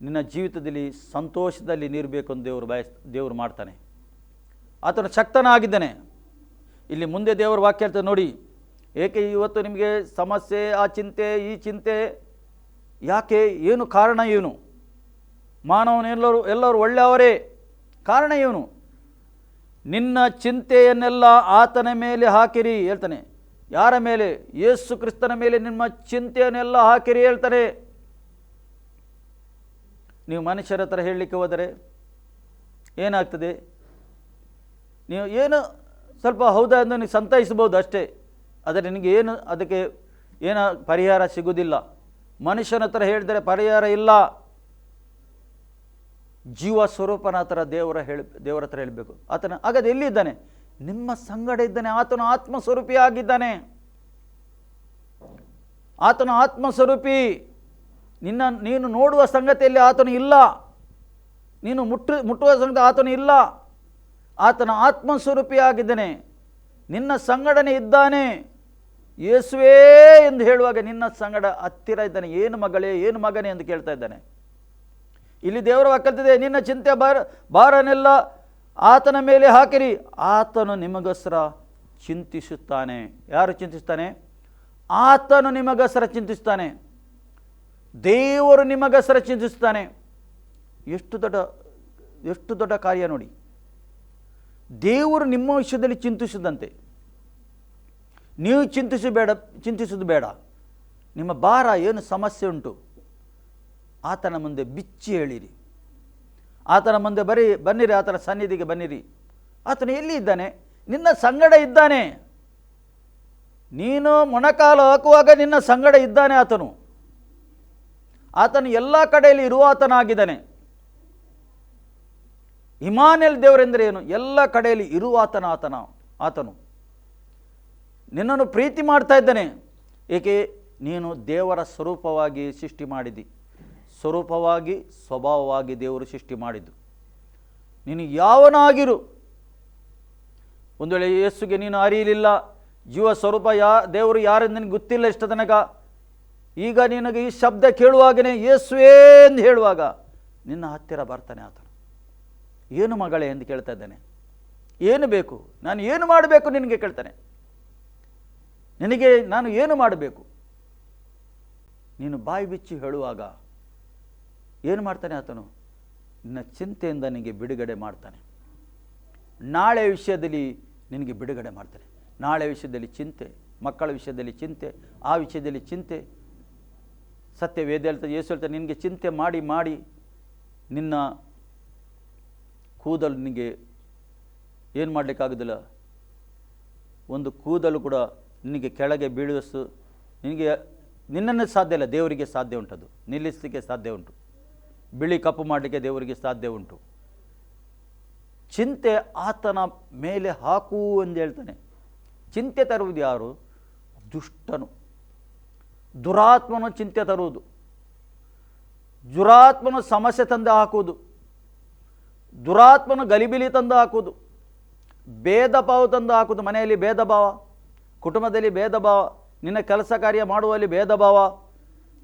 S3: ನಿನ್ನ ಜೀವಿತದಲ್ಲಿ ಸಂತೋಷದಲ್ಲಿ ನೀರಬೇಕು ಅಂತ ದೇವರು ಮಾಡ್ತಾನೆ. ಆತನು ಶಕ್ತನಾಗಿದ್ದಾನೆ. ಇಲ್ಲಿ ಮುಂದೆ ದೇವರ ವಾಕ್ಯ ಹೇಳ್ತದೆ ನೋಡಿ, ಏಕೆ ಇವತ್ತು ನಿಮಗೆ ಸಮಸ್ಯೆ, ಆ ಚಿಂತೆ, ಈ ಚಿಂತೆ ಯಾಕೆ? ಏನು ಕಾರಣ? ಏನು? ಎಲ್ಲರೂ ಒಳ್ಳೆಯವರೇ, ಕಾರಣ ಏನು? ನಿನ್ನ ಚಿಂತೆಯನ್ನೆಲ್ಲ ಆತನ ಮೇಲೆ ಹಾಕಿರಿ ಹೇಳ್ತಾನೆ. ಯಾರ ಮೇಲೆ? ಯೇಸು ಕ್ರಿಸ್ತನ ಮೇಲೆ ನಿಮ್ಮ ಚಿಂತೆಯನ್ನೆಲ್ಲ ಹಾಕಿರಿ ಹೇಳ್ತಾನೆ. ನೀವು ಮನುಷ್ಯರ ಹತ್ರ ಹೇಳಲಿಕ್ಕೆ ಹೋದರೆ ಏನಾಗ್ತದೆ? ನೀವು ಏನು ಸ್ವಲ್ಪ ಹೌದಾ ಎಂದು ನೀವು ಸಂತೈಸ್ಬೋದು ಅಷ್ಟೇ, ಆದರೆ ನಿನಗೆ ಅದಕ್ಕೆ ಏನು ಪರಿಹಾರ ಸಿಗುವುದಿಲ್ಲ. ಮನುಷ್ಯನ ಹತ್ರ ಹೇಳಿದರೆ ಪರಿಹಾರ ಇಲ್ಲ. ಜೀವ ಸ್ವರೂಪನ ಹತ್ರ ದೇವರ ಹತ್ರ ಹೇಳಬೇಕು. ಆತನ ಹಾಗಾದ್ರೆ ಎಲ್ಲಿದ್ದಾನೆ? ನಿಮ್ಮ ಸಂಗಡ ಇದ್ದಾನೆ. ಆತನು ಆತ್ಮಸ್ವರೂಪಿ ಆಗಿದ್ದಾನೆ. ಆತನು ಆತ್ಮಸ್ವರೂಪಿ. ನೀನು ನೋಡುವ ಸಂಗತಿಯಲ್ಲಿ ಆತನು ಇಲ್ಲ, ನೀನು ಮುಟ್ಟುವ ಸಂಗತಿ ಆತನು ಇಲ್ಲ. ಆತನ ಆತ್ಮಸ್ವರೂಪಿ ಆಗಿದ್ದಾನೆ, ನಿನ್ನ ಸಂಗಡನೆ ಇದ್ದಾನೆ. ಯೇಸುವೇ ಎಂದು ಹೇಳುವಾಗ ನಿನ್ನ ಸಂಗಡ ಹತ್ತಿರ ಇದ್ದಾನೆ. ಏನು ಮಗಳೇ, ಏನು ಮಗನೇ ಎಂದು ಕೇಳ್ತಾ ಇದ್ದಾನೆ. ಇಲ್ಲಿ ದೇವರ ವಾಕ್ಯವಿದೆ, ನಿನ್ನ ಚಿಂತೆ ಭಾರನೆಲ್ಲ ಆತನ ಮೇಲೆ ಹಾಕಿರಿ, ಆತನು ನಿಮಗೋಸ್ಕರ ಚಿಂತಿಸುತ್ತಾನೆ. ಯಾರು ಚಿಂತಿಸ್ತಾನೆ? ಆತನು ನಿಮಗೋಸ್ಕರ ಚಿಂತಿಸ್ತಾನೆ. ದೇವರು ನಿಮಗೋಸ್ಕರ ಚಿಂತಿಸ್ತಾನೆ. ಎಷ್ಟು ದೊಡ್ಡ ಕಾರ್ಯ ನೋಡಿ. ದೇವರು ನಿಮ್ಮ ವಿಷಯದಲ್ಲಿ ಚಿಂತಿಸಿದಂತೆ ನೀವು ಚಿಂತಿಸುವುದು ಬೇಡ. ನಿಮ್ಮ ಭಾರ ಏನು ಸಮಸ್ಯೆ ಉಂಟು ಆತನ ಮುಂದೆ ಬಿಚ್ಚಿ ಹೇಳಿರಿ. ಆತನ ಮುಂದೆ ಬನ್ನಿರಿ, ಆತನ ಸನ್ನಿಧಿಗೆ ಬನ್ನಿರಿ. ಆತನು ಎಲ್ಲಿ ಇದ್ದಾನೆ? ನಿನ್ನ ಸಂಗಡ ಇದ್ದಾನೆ. ನೀನು ಮೊಣಕಾಲು ಹಾಕುವಾಗ ನಿನ್ನ ಸಂಗಡ ಇದ್ದಾನೆ ಆತನು. ಆತನು ಎಲ್ಲ ಕಡೆಯಲ್ಲಿ ಇರುವ ಆತನಾಗಿದ್ದಾನೆ. ಇಮ್ಮಾನುವೇಲ್ ದೇವರೆಂದರೆ ಏನು? ಎಲ್ಲ ಕಡೆಯಲ್ಲಿ ಇರುವ ಆತನು ನಿನ್ನನ್ನು ಪ್ರೀತಿ ಮಾಡ್ತಾ ಇದ್ದಾನೆ. ಏಕೆ? ನೀನು ದೇವರ ಸ್ವರೂಪವಾಗಿ ಸೃಷ್ಟಿ ಮಾಡಿದಿ. ಸ್ವರೂಪವಾಗಿ ಸ್ವಭಾವವಾಗಿ ದೇವರು ಸೃಷ್ಟಿ ಮಾಡಿದ್ದು. ನೀನು ಯಾವನಾಗಿರು, ಒಂದು ವೇಳೆ ಯೇಸುಗೆ ನೀನು ಅರಿಯಲಿಲ್ಲ, ಜೀವ ಸ್ವರೂಪ ದೇವರು ಯಾರೆಂದು ನಿನಗೆ ಗೊತ್ತಿಲ್ಲ ಇಷ್ಟ ತನಕ, ಈಗ ನಿನಗೆ ಈ ಶಬ್ದ ಕೇಳುವಾಗನೇ ಯೇಸುವೇ ಎಂದು ಹೇಳುವಾಗ ನಿನ್ನ ಹತ್ತಿರ ಬರ್ತಾನೆ ಆತನು. ಏನು ಮಗಳೇ ಎಂದು ಕೇಳ್ತಾ ಇದ್ದಾನೆ. ಏನು ಬೇಕು? ನಾನು ಏನು ಮಾಡಬೇಕು ನಿನಗೆ ಕೇಳ್ತಾನೆ. ನಿನಗೆ ನಾನು ಏನು ಮಾಡಬೇಕು? ನೀನು ಬಾಯಿ ಬಿಚ್ಚಿ ಹೇಳುವಾಗ ಏನು ಮಾಡ್ತಾನೆ ಆತನು? ನಿನ್ನ ಚಿಂತೆಯಿಂದ ನಿನಗೆ ಬಿಡುಗಡೆ ಮಾಡ್ತಾನೆ. ನಾಳೆ ವಿಷಯದಲ್ಲಿ ನಿನಗೆ ಬಿಡುಗಡೆ ಮಾಡ್ತಾನೆ. ನಾಳೆ ವಿಷಯದಲ್ಲಿ ಚಿಂತೆ, ಮಕ್ಕಳ ವಿಷಯದಲ್ಲಿ ಚಿಂತೆ, ಆ ವಿಷಯದಲ್ಲಿ ಚಿಂತೆ. ಸತ್ಯವೇದ ಹೇಳ್ತಾರೆ, ಯೇಸು ಹೇಳ್ತಾರೆ, ನಿನಗೆ ಚಿಂತೆ ಮಾಡಿ ಮಾಡಿ ನಿನ್ನ ಕೂದಲು ನಿನಗೆ ಏನು ಮಾಡಲಿಕ್ಕಾಗೋದಿಲ್ಲ. ಒಂದು ಕೂದಲು ಕೂಡ ನಿನಗೆ ಕೆಳಗೆ ಬೀಳುವಷ್ಟು ನಿನ್ನನ್ನು ಸಾಧ್ಯ ಇಲ್ಲ, ದೇವರಿಗೆ ಸಾಧ್ಯ ಉಂಟದು. ನಿಲ್ಲಿಸಲಿಕ್ಕೆ ಸಾಧ್ಯ ಉಂಟು. ಬಿಳಿ ಕಪ್ಪು ಮಾಡಲಿಕ್ಕೆ ದೇವರಿಗೆ ಸಾಧ್ಯ ಉಂಟು. ಚಿಂತೆ ಆತನ ಮೇಲೆ ಹಾಕು ಎಂದು ಹೇಳ್ತಾನೆ. ಚಿಂತೆ ತರುವುದು ಯಾರು? ದುಷ್ಟನು. ದುರಾತ್ಮನ ಚಿಂತೆ ತರುವುದು, ದುರಾತ್ಮನ ಸಮಸ್ಯೆ ತಂದು ಹಾಕುವುದು, ದುರಾತ್ಮನ ಗಲಿಬಿಲಿ ತಂದು ಹಾಕುವುದು, ಭೇದ ಭಾವ ತಂದು ಹಾಕುವುದು. ಮನೆಯಲ್ಲಿ ಭೇದ ಭಾವ, ಕುಟುಂಬದಲ್ಲಿ ಭೇದ ಭಾವ, ನಿನ್ನ ಕೆಲಸ ಕಾರ್ಯ ಮಾಡುವಲ್ಲಿ ಭೇದ ಭಾವ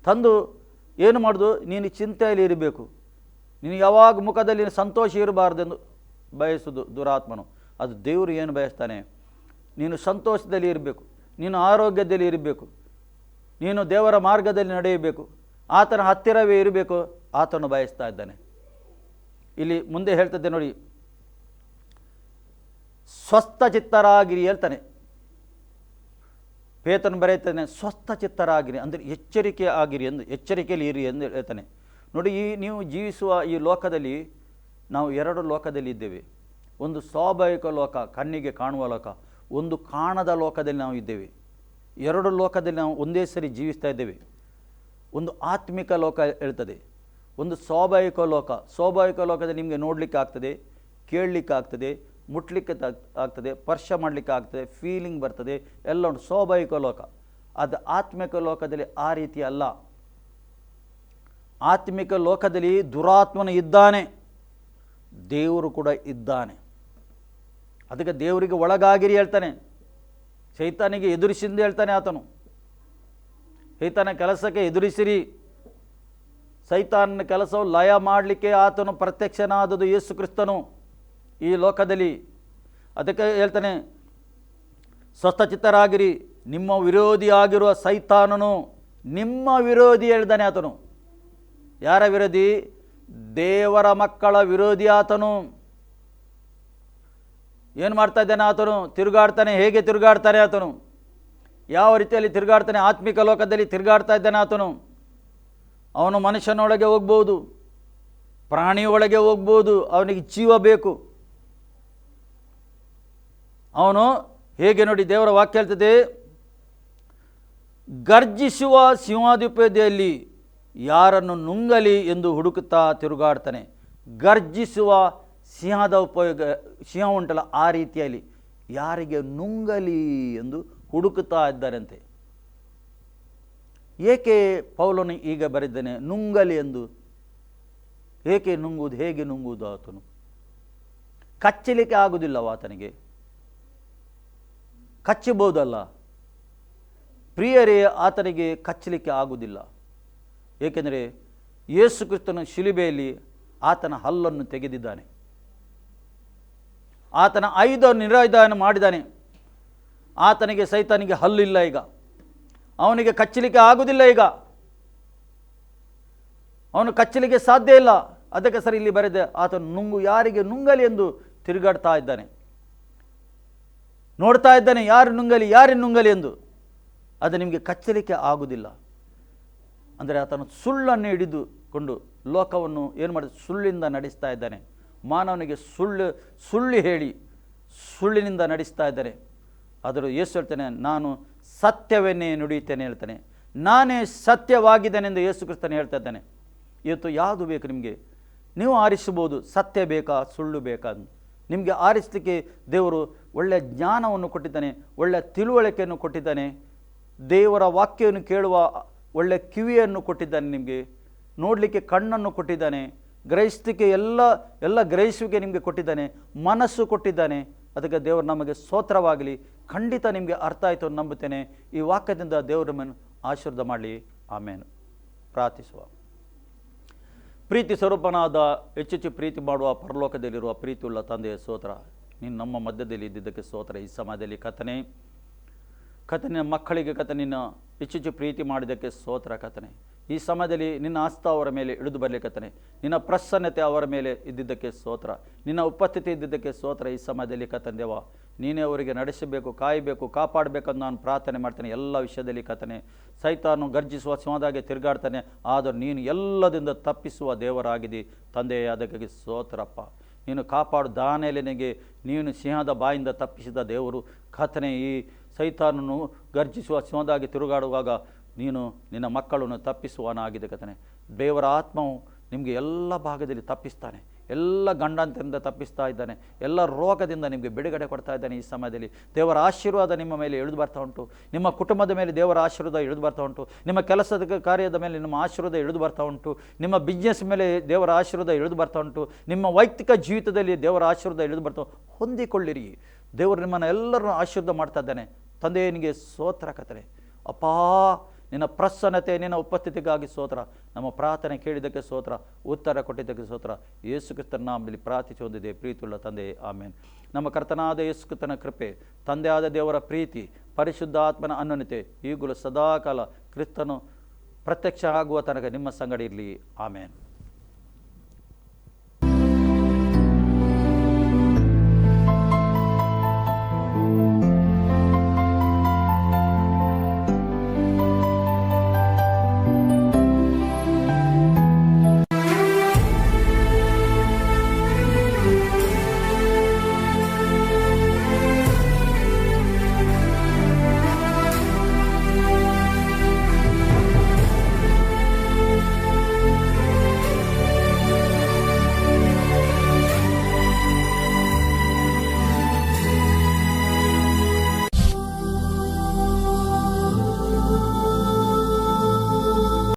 S3: ತಂದು ಏನು ಮಾಡೋದು, ನೀನು ಚಿಂತೆಯಲ್ಲಿ ಇರಬೇಕು, ನೀನು ಯಾವಾಗ ಮುಖದಲ್ಲಿ ಸಂತೋಷ ಇರಬಾರ್ದೆಂದು ಬಯಸುವುದು ದುರಾತ್ಮನು. ಅದು ದೇವರು ಏನು ಬಯಸ್ತಾನೆ, ನೀನು ಸಂತೋಷದಲ್ಲಿ ಇರಬೇಕು, ನೀನು ಆರೋಗ್ಯದಲ್ಲಿ ಇರಬೇಕು, ನೀನು ದೇವರ ಮಾರ್ಗದಲ್ಲಿ ನಡೆಯಬೇಕು, ಆತನ ಹತ್ತಿರವೇ ಇರಬೇಕು, ಆತನು ಬಯಸ್ತಾ ಇದ್ದಾನೆ. ಇಲ್ಲಿ ಮುಂದೆ ಹೇಳ್ತದೆ ನೋಡಿ, ಸ್ವಸ್ಥ ಚಿತ್ತರಾಗಿರಿ ಹೇಳ್ತಾನೆ. ಪೇತ್ರನು ಬರೆಯುತ್ತಾನೆ, ಸ್ವಸ್ಥ ಚಿತ್ತರಾಗಿರಿ ಅಂದರೆ ಎಚ್ಚರಿಕೆ ಆಗಿರಿ ಎಂದು, ಎಚ್ಚರಿಕೆಯಲ್ಲಿ ಇರಿ ಎಂದು ಹೇಳ್ತಾನೆ. ನೋಡಿ, ನೀವು ಜೀವಿಸುವ ಈ ಲೋಕದಲ್ಲಿ ನಾವು ಎರಡು ಲೋಕದಲ್ಲಿ ಇದ್ದೇವೆ. ಒಂದು ಸ್ವಾಭಾವಿಕ ಲೋಕ, ಕಣ್ಣಿಗೆ ಕಾಣುವ ಲೋಕ, ಒಂದು ಕಾಣದ ಲೋಕದಲ್ಲಿ ನಾವು ಇದ್ದೇವೆ. ಎರಡು ಲೋಕದಲ್ಲಿ ನಾವು ಒಂದೇ ಸರಿ ಜೀವಿಸ್ತಾ ಇದ್ದೇವೆ. ಒಂದು ಆತ್ಮಿಕ ಲೋಕ ಹೇಳ್ತದೆ, ಒಂದು ಸ್ವಾಭಾವಿಕ ಲೋಕ. ಸ್ವಾಭಾವಿಕ ಲೋಕದಲ್ಲಿ ನಿಮಗೆ ನೋಡಲಿಕ್ಕೆ ಆಗ್ತದೆ, ಕೇಳಲಿಕ್ಕೆ ಆಗ್ತದೆ, ಮುಟ್ಲಿಕ್ಕೆ ಆಗ್ತದೆ, ಸ್ಪರ್ಶ ಮಾಡಲಿಕ್ಕೆ ಆಗ್ತದೆ, ಫೀಲಿಂಗ್ ಬರ್ತದೆ, ಎಲ್ಲ ಉಂಟು, ಸ್ವಾಭಾವಿಕ ಲೋಕ. ಅದು ಆತ್ಮಿಕ ಲೋಕದಲ್ಲಿ ಆ ರೀತಿ ಅಲ್ಲ. ಆತ್ಮಿಕ ಲೋಕದಲ್ಲಿ ದುರಾತ್ಮನು ಇದ್ದಾನೆ, ದೇವರು ಕೂಡ ಇದ್ದಾನೆ. ಅದಕ್ಕೆ ದೇವರಿಗೆ ಒಳಗಾಗಿರಿ ಹೇಳ್ತಾನೆ. ಸೈತಾನಿಗೆ ಎದುರಿಸಿಂದು ಹೇಳ್ತಾನೆ ಆತನು. ಸೈತಾನ ಕೆಲಸಕ್ಕೆ ಎದುರಿಸಿರಿ. ಸೈತಾನನ ಕೆಲಸವು ಲಯ ಮಾಡಲಿಕ್ಕೆ ಆತನು ಪ್ರತ್ಯಕ್ಷನಾದದು ಯೇಸು ಕ್ರಿಸ್ತನು ಈ ಲೋಕದಲ್ಲಿ. ಅದಕ್ಕೆ ಹೇಳ್ತಾನೆ, ಸ್ವಸ್ಥಚಿತ್ತರಾಗಿರಿ, ನಿಮ್ಮ ವಿರೋಧಿಯಾಗಿರುವ ಸೈತಾನನು ನಿಮ್ಮ ವಿರೋಧಿ ಹೇಳ್ತಾನೆ ಆತನು. ಯಾರ ವಿರೋಧಿ? ದೇವರ ಮಕ್ಕಳ ವಿರೋಧಿ ಆತನು. ಏನು ಮಾಡ್ತಾ ಇದ್ದಾನೆ ಆತನು? ತಿರುಗಾಡ್ತಾನೆ. ಹೇಗೆ ತಿರುಗಾಡ್ತಾನೆ ಆತನು? ಯಾವ ರೀತಿಯಲ್ಲಿ ತಿರುಗಾಡ್ತಾನೆ? ಆತ್ಮಿಕ ಲೋಕದಲ್ಲಿ ತಿರುಗಾಡ್ತಾ ಇದ್ದಾನೆ ಆತನು. ಅವನು ಮನುಷ್ಯನೊಳಗೆ ಹೋಗ್ಬೋದು, ಪ್ರಾಣಿಯೊಳಗೆ ಹೋಗ್ಬೋದು, ಅವನಿಗೆ ಜೀವ ಬೇಕು. ಅವನು ಹೇಗೆ ನೋಡಿ, ದೇವರ ವಾಕ್ಯ ಹೇಳ್ತದೆ, ಗರ್ಜಿಸುವ ಸಿಂಹಾಧಿಪತಿಯಲ್ಲಿ ಯಾರನ್ನು ನುಂಗಲಿ ಎಂದು ಹುಡುಕುತ್ತಾ ತಿರುಗಾಡ್ತಾನೆ. ಗರ್ಜಿಸುವ ಸಿಂಹದ ಉಪಯೋಗ, ಸಿಂಹ ಉಂಟಲ್ಲ ಆ ರೀತಿಯಲ್ಲಿ ಯಾರಿಗೆ ನುಂಗಲಿ ಎಂದು ಹುಡುಕುತ್ತಾ ಇದ್ದಾರಂತೆ. ಏಕೆ ಪೌಲನು ಈಗ ಬರೆದಿದ್ದಾನೆ ನುಂಗಲಿ ಎಂದು? ಏಕೆ ನುಂಗುವುದು? ಹೇಗೆ ನುಂಗುವುದು? ಆತನು ಕಚ್ಚಲಿಕ್ಕೆ ಆಗುವುದಿಲ್ಲವ ಆತನಿಗೆ? ಕಚ್ಚಬಹುದಲ್ಲ, ಪ್ರಿಯರೇ, ಆತನಿಗೆ ಕಚ್ಚಲಿಕ್ಕೆ ಆಗುವುದಿಲ್ಲ. ಏಕೆಂದರೆ ಯೇಸು ಕ್ರಿಸ್ತನ ಶಿಲುಬೆಯಲ್ಲಿ ಆತನ ಹಲ್ಲನ್ನು ತೆಗೆದಿದ್ದಾನೆ, ಆತನ ನಿರಾಯುಧವನ್ನು ಮಾಡಿದ್ದಾನೆ. ಆತನಿಗೆ, ಸೈತಾನಿಗೆ ಹಲ್ಲಿಲ್ಲ ಈಗ, ಅವನಿಗೆ ಕಚ್ಚಲಿಕ್ಕೆ ಆಗುವುದಿಲ್ಲ ಈಗ, ಅವನು ಕಚ್ಚಲಿಕ್ಕೆ ಸಾಧ್ಯ ಇಲ್ಲ. ಅದಕ್ಕೆ ಸರಿ ಇಲ್ಲಿ ಬರೆದೆ, ಆತನು ಯಾರಿಗೆ ನುಂಗಲಿ ಎಂದು ತಿರುಗಾಡ್ತಾ ಇದ್ದಾನೆ, ನೋಡ್ತಾ ಇದ್ದಾನೆ, ಯಾರು ನುಂಗಲಿ ಎಂದು. ಅದು ನಿಮಗೆ ಕಚ್ಚಲಿಕ್ಕೆ ಆಗುವುದಿಲ್ಲ. ಅಂದರೆ ಆತನು ಸುಳ್ಳನ್ನು ಹಿಡಿದುಕೊಂಡು ಲೋಕವನ್ನು ಏನು ಮಾಡಿದ, ಸುಳ್ಳಿಂದ ನಡೆಸ್ತಾ ಇದ್ದಾನೆ. ಮಾನವನಿಗೆ ಸುಳ್ಳು ಹೇಳಿ ಸುಳ್ಳಿನಿಂದ ನಡೆಸ್ತಾ ಇದ್ದಾನೆ. ಆದರೂ ಯೇಸು ಹೇಳ್ತಾನೆ, ನಾನು ಸತ್ಯವನ್ನೇ ನುಡಿಯುತ್ತೇನೆ ಹೇಳ್ತಾನೆ. ನಾನೇ ಸತ್ಯವಾಗಿದ್ದೇನೆಂದು ಯೇಸು ಕ್ರಿಸ್ತನೇ ಹೇಳ್ತಾ ಇದ್ದಾನೆ. ಇವತ್ತು ಯಾವುದು ಬೇಕು ನಿಮಗೆ? ನೀವು ಆರಿಸಬಹುದು, ಸತ್ಯ ಬೇಕಾ ಸುಳ್ಳು ಬೇಕಾ? ನಿಮಗೆ ಆರಿಸಲಿಕ್ಕೆ ದೇವರು ಒಳ್ಳೆಯ ಜ್ಞಾನವನ್ನು ಕೊಟ್ಟಿದ್ದಾನೆ, ಒಳ್ಳೆಯ ತಿಳುವಳಿಕೆಯನ್ನು ಕೊಟ್ಟಿದ್ದಾನೆ, ದೇವರ ವಾಕ್ಯವನ್ನು ಕೇಳುವ ಒಳ್ಳೆಯ ಕಿವಿಯನ್ನು ಕೊಟ್ಟಿದ್ದಾನೆ, ನಿಮಗೆ ನೋಡಲಿಕ್ಕೆ ಕಣ್ಣನ್ನು ಕೊಟ್ಟಿದ್ದಾನೆ, ಗ್ರಹಿಸಲಿಕ್ಕೆ ಎಲ್ಲ ಗ್ರಹಿಸುವಿಕೆ ನಿಮಗೆ ಕೊಟ್ಟಿದ್ದಾನೆ, ಮನಸ್ಸು ಕೊಟ್ಟಿದ್ದಾನೆ. ಅದಕ್ಕೆ ದೇವರು ನಮಗೆ ಸ್ತೋತ್ರವಾಗಲಿ. ಖಂಡಿತ ನಿಮಗೆ ಅರ್ಥ ಆಯಿತು ಅಂತ ನಂಬುತ್ತೇನೆ. ಈ ವಾಕ್ಯದಿಂದ ದೇವರು ನಮ್ಮನ್ನು ಆಶೀರ್ವಾದ ಮಾಡಲಿ. ಆಮೇಲೆ ಪ್ರಾರ್ಥಿಸುವ. ಪ್ರೀತಿ ಸ್ವರೂಪನಾದ, ಹೆಚ್ಚೆಚ್ಚು ಪ್ರೀತಿ ಮಾಡುವ, ಪರಲೋಕದಲ್ಲಿರುವ ಪ್ರೀತಿಯುಳ್ಳ ತಂದೆಯ ಸ್ತೋತ್ರ. ನೀನು ನಮ್ಮ ಮಧ್ಯದಲ್ಲಿ ಇದ್ದಿದ್ದಕ್ಕೆ ಸ್ತೋತ್ರ. ಈ ಸಮಯದಲ್ಲಿ ಕರ್ತನೇ, ಮಕ್ಕಳಿಗೆ ನಿನ್ನ ಹೆಚ್ಚೆಚ್ಚು ಪ್ರೀತಿ ಮಾಡಿದ್ದಕ್ಕೆ ಸ್ತೋತ್ರ ಕರ್ತನೇ. ಈ ಸಮಯದಲ್ಲಿ ನಿನ್ನ ಹಸ್ತ ಅವರ ಮೇಲೆ ಇಳಿದು ಬರಲಿಕ್ಕತ್ತನೆ, ನಿನ್ನ ಪ್ರಸನ್ನತೆ ಅವರ ಮೇಲೆ ಇದ್ದಿದ್ದಕ್ಕೆ ಸ್ತೋತ್ರ, ನಿನ್ನ ಉಪಸ್ಥಿತಿ ಇದ್ದಿದ್ದಕ್ಕೆ ಸ್ತೋತ್ರ. ಈ ಸಮಯದಲ್ಲಿ ಕರ್ತನೆ ದೇವ, ನೀನೇ ಅವರಿಗೆ ನಡೆಸಬೇಕು, ಕಾಯಬೇಕು, ಕಾಪಾಡಬೇಕಂದು ನಾನು ಪ್ರಾರ್ಥನೆ ಮಾಡ್ತೇನೆ. ಎಲ್ಲ ವಿಷಯದಲ್ಲಿ ಕರ್ತನೆ, ಸೈತಾನು ಗರ್ಜಿಸುವ ಸಿಂಹದಾಗೆ ತಿರುಗಾಡ್ತಾನೆ, ಆದರೂ ನೀನು ಎಲ್ಲದಿಂದ ತಪ್ಪಿಸುವ ದೇವರಾಗಿದ್ದಿ ತಂದೆಯೇ. ಅದಕ್ಕಾಗಿ ಸ್ತೋತ್ರಪ್ಪ. ನೀನು ಕಾಪಾಡು. ದಾನಿಯೇಲನಿಗೆ ನೀನು ಸಿಂಹದ ಬಾಯಿಂದ ತಪ್ಪಿಸಿದ ದೇವರು ಕರ್ತನೆ. ಈ ಸೈತಾನನು ಗರ್ಜಿಸುವ ಸಿಂಹದಾಗಿ ತಿರುಗಾಡುವಾಗ ನೀನು ನಿನ್ನ ಮಕ್ಕಳನ್ನು ತಪ್ಪಿಸುವನಾಗಿದೆ ಕರ್ತನೆ. ದೇವರ ಆತ್ಮವು ನಿಮಗೆ ಎಲ್ಲ ಭಾಗದಲ್ಲಿ ತಪ್ಪಿಸ್ತಾನೆ. ಎಲ್ಲ ಗಂಡಂತರಿಂದ ತಪ್ಪಿಸ್ತಾ ಇದ್ದಾನೆ. ಎಲ್ಲ ರೋಗದಿಂದ ನಿಮಗೆ ಬಿಡುಗಡೆ ಕೊಡ್ತಾ ಇದ್ದಾನೆ. ಈ ಸಮಯದಲ್ಲಿ ದೇವರ ಆಶೀರ್ವಾದ ನಿಮ್ಮ ಮೇಲೆ ಇಳಿದು ಬರ್ತಾ ಉಂಟು. ನಿಮ್ಮ ಕುಟುಂಬದ ಮೇಲೆ ದೇವರ ಆಶೀರ್ವಾದ ಇಳಿದು ಬರ್ತಾ ಉಂಟು. ನಿಮ್ಮ ಕೆಲಸದ ಕಾರ್ಯದ ಮೇಲೆ ನಿಮ್ಮ ಆಶೀರ್ವಾದ ಇಳಿದು ಬರ್ತಾ ಉಂಟು. ನಿಮ್ಮ ಬಿಸ್ನೆಸ್ ಮೇಲೆ ದೇವರ ಆಶೀರ್ವಾದ ಇಳಿದು ಬರ್ತಾ ಉಂಟು. ನಿಮ್ಮ ವೈಯಕ್ತಿಕ ಜೀವಿತದಲ್ಲಿ ದೇವರ ಆಶೀರ್ವಾದ ಇಳಿದು ಬರ್ತಾ ಹೊಂದಿಕೊಳ್ಳಿರಿ. ದೇವರು ನಿಮ್ಮನ್ನು ಎಲ್ಲರನ್ನು ಆಶೀರ್ವಾದ ಮಾಡ್ತಾ ಇದ್ದಾನೆ. ತಂದೆ ನಿನಗೆ ಸ್ತೋತ್ರ ಕರ್ತನೇ. ಅಪ್ಪಾ, ನಿನ್ನ ಪ್ರಸನ್ನತೆ, ನಿನ್ನ ಉಪಸ್ಥಿತಿಗಾಗಿ ಸ್ತೋತ್ರ. ನಮ್ಮ ಪ್ರಾರ್ಥನೆ ಕೇಳಿದ್ದಕ್ಕೆ ಸ್ತೋತ್ರ, ಉತ್ತರ ಕೊಟ್ಟಿದ್ದಕ್ಕೆ ಸ್ತೋತ್ರ. ಯೇಸು ಕ್ರಿಸ್ತನ ನಾಮದಲ್ಲಿ ಪ್ರಾರ್ಥಿಸಿ ಹೊಂದಿದೆ ಪ್ರೀತಿಯುಳ್ಳ ತಂದೆ, ಆಮೇನ್. ನಮ್ಮ ಕರ್ತನಾದ ಯೇಸು ಕ್ರಿಸ್ತನ ಕೃಪೆ, ತಂದೆಯಾದ ದೇವರ ಪ್ರೀತಿ, ಪರಿಶುದ್ಧಾತ್ಮನ ಅನ್ಯೋನ್ಯತೆ ಈಗಲೂ ಸದಾಕಾಲ ಕ್ರಿಸ್ತನು ಪ್ರತ್ಯಕ್ಷ ಆಗುವ ತನಕ ನಿಮ್ಮ ಸಂಗಡ ಇರಲಿ. ಆಮೇನ್.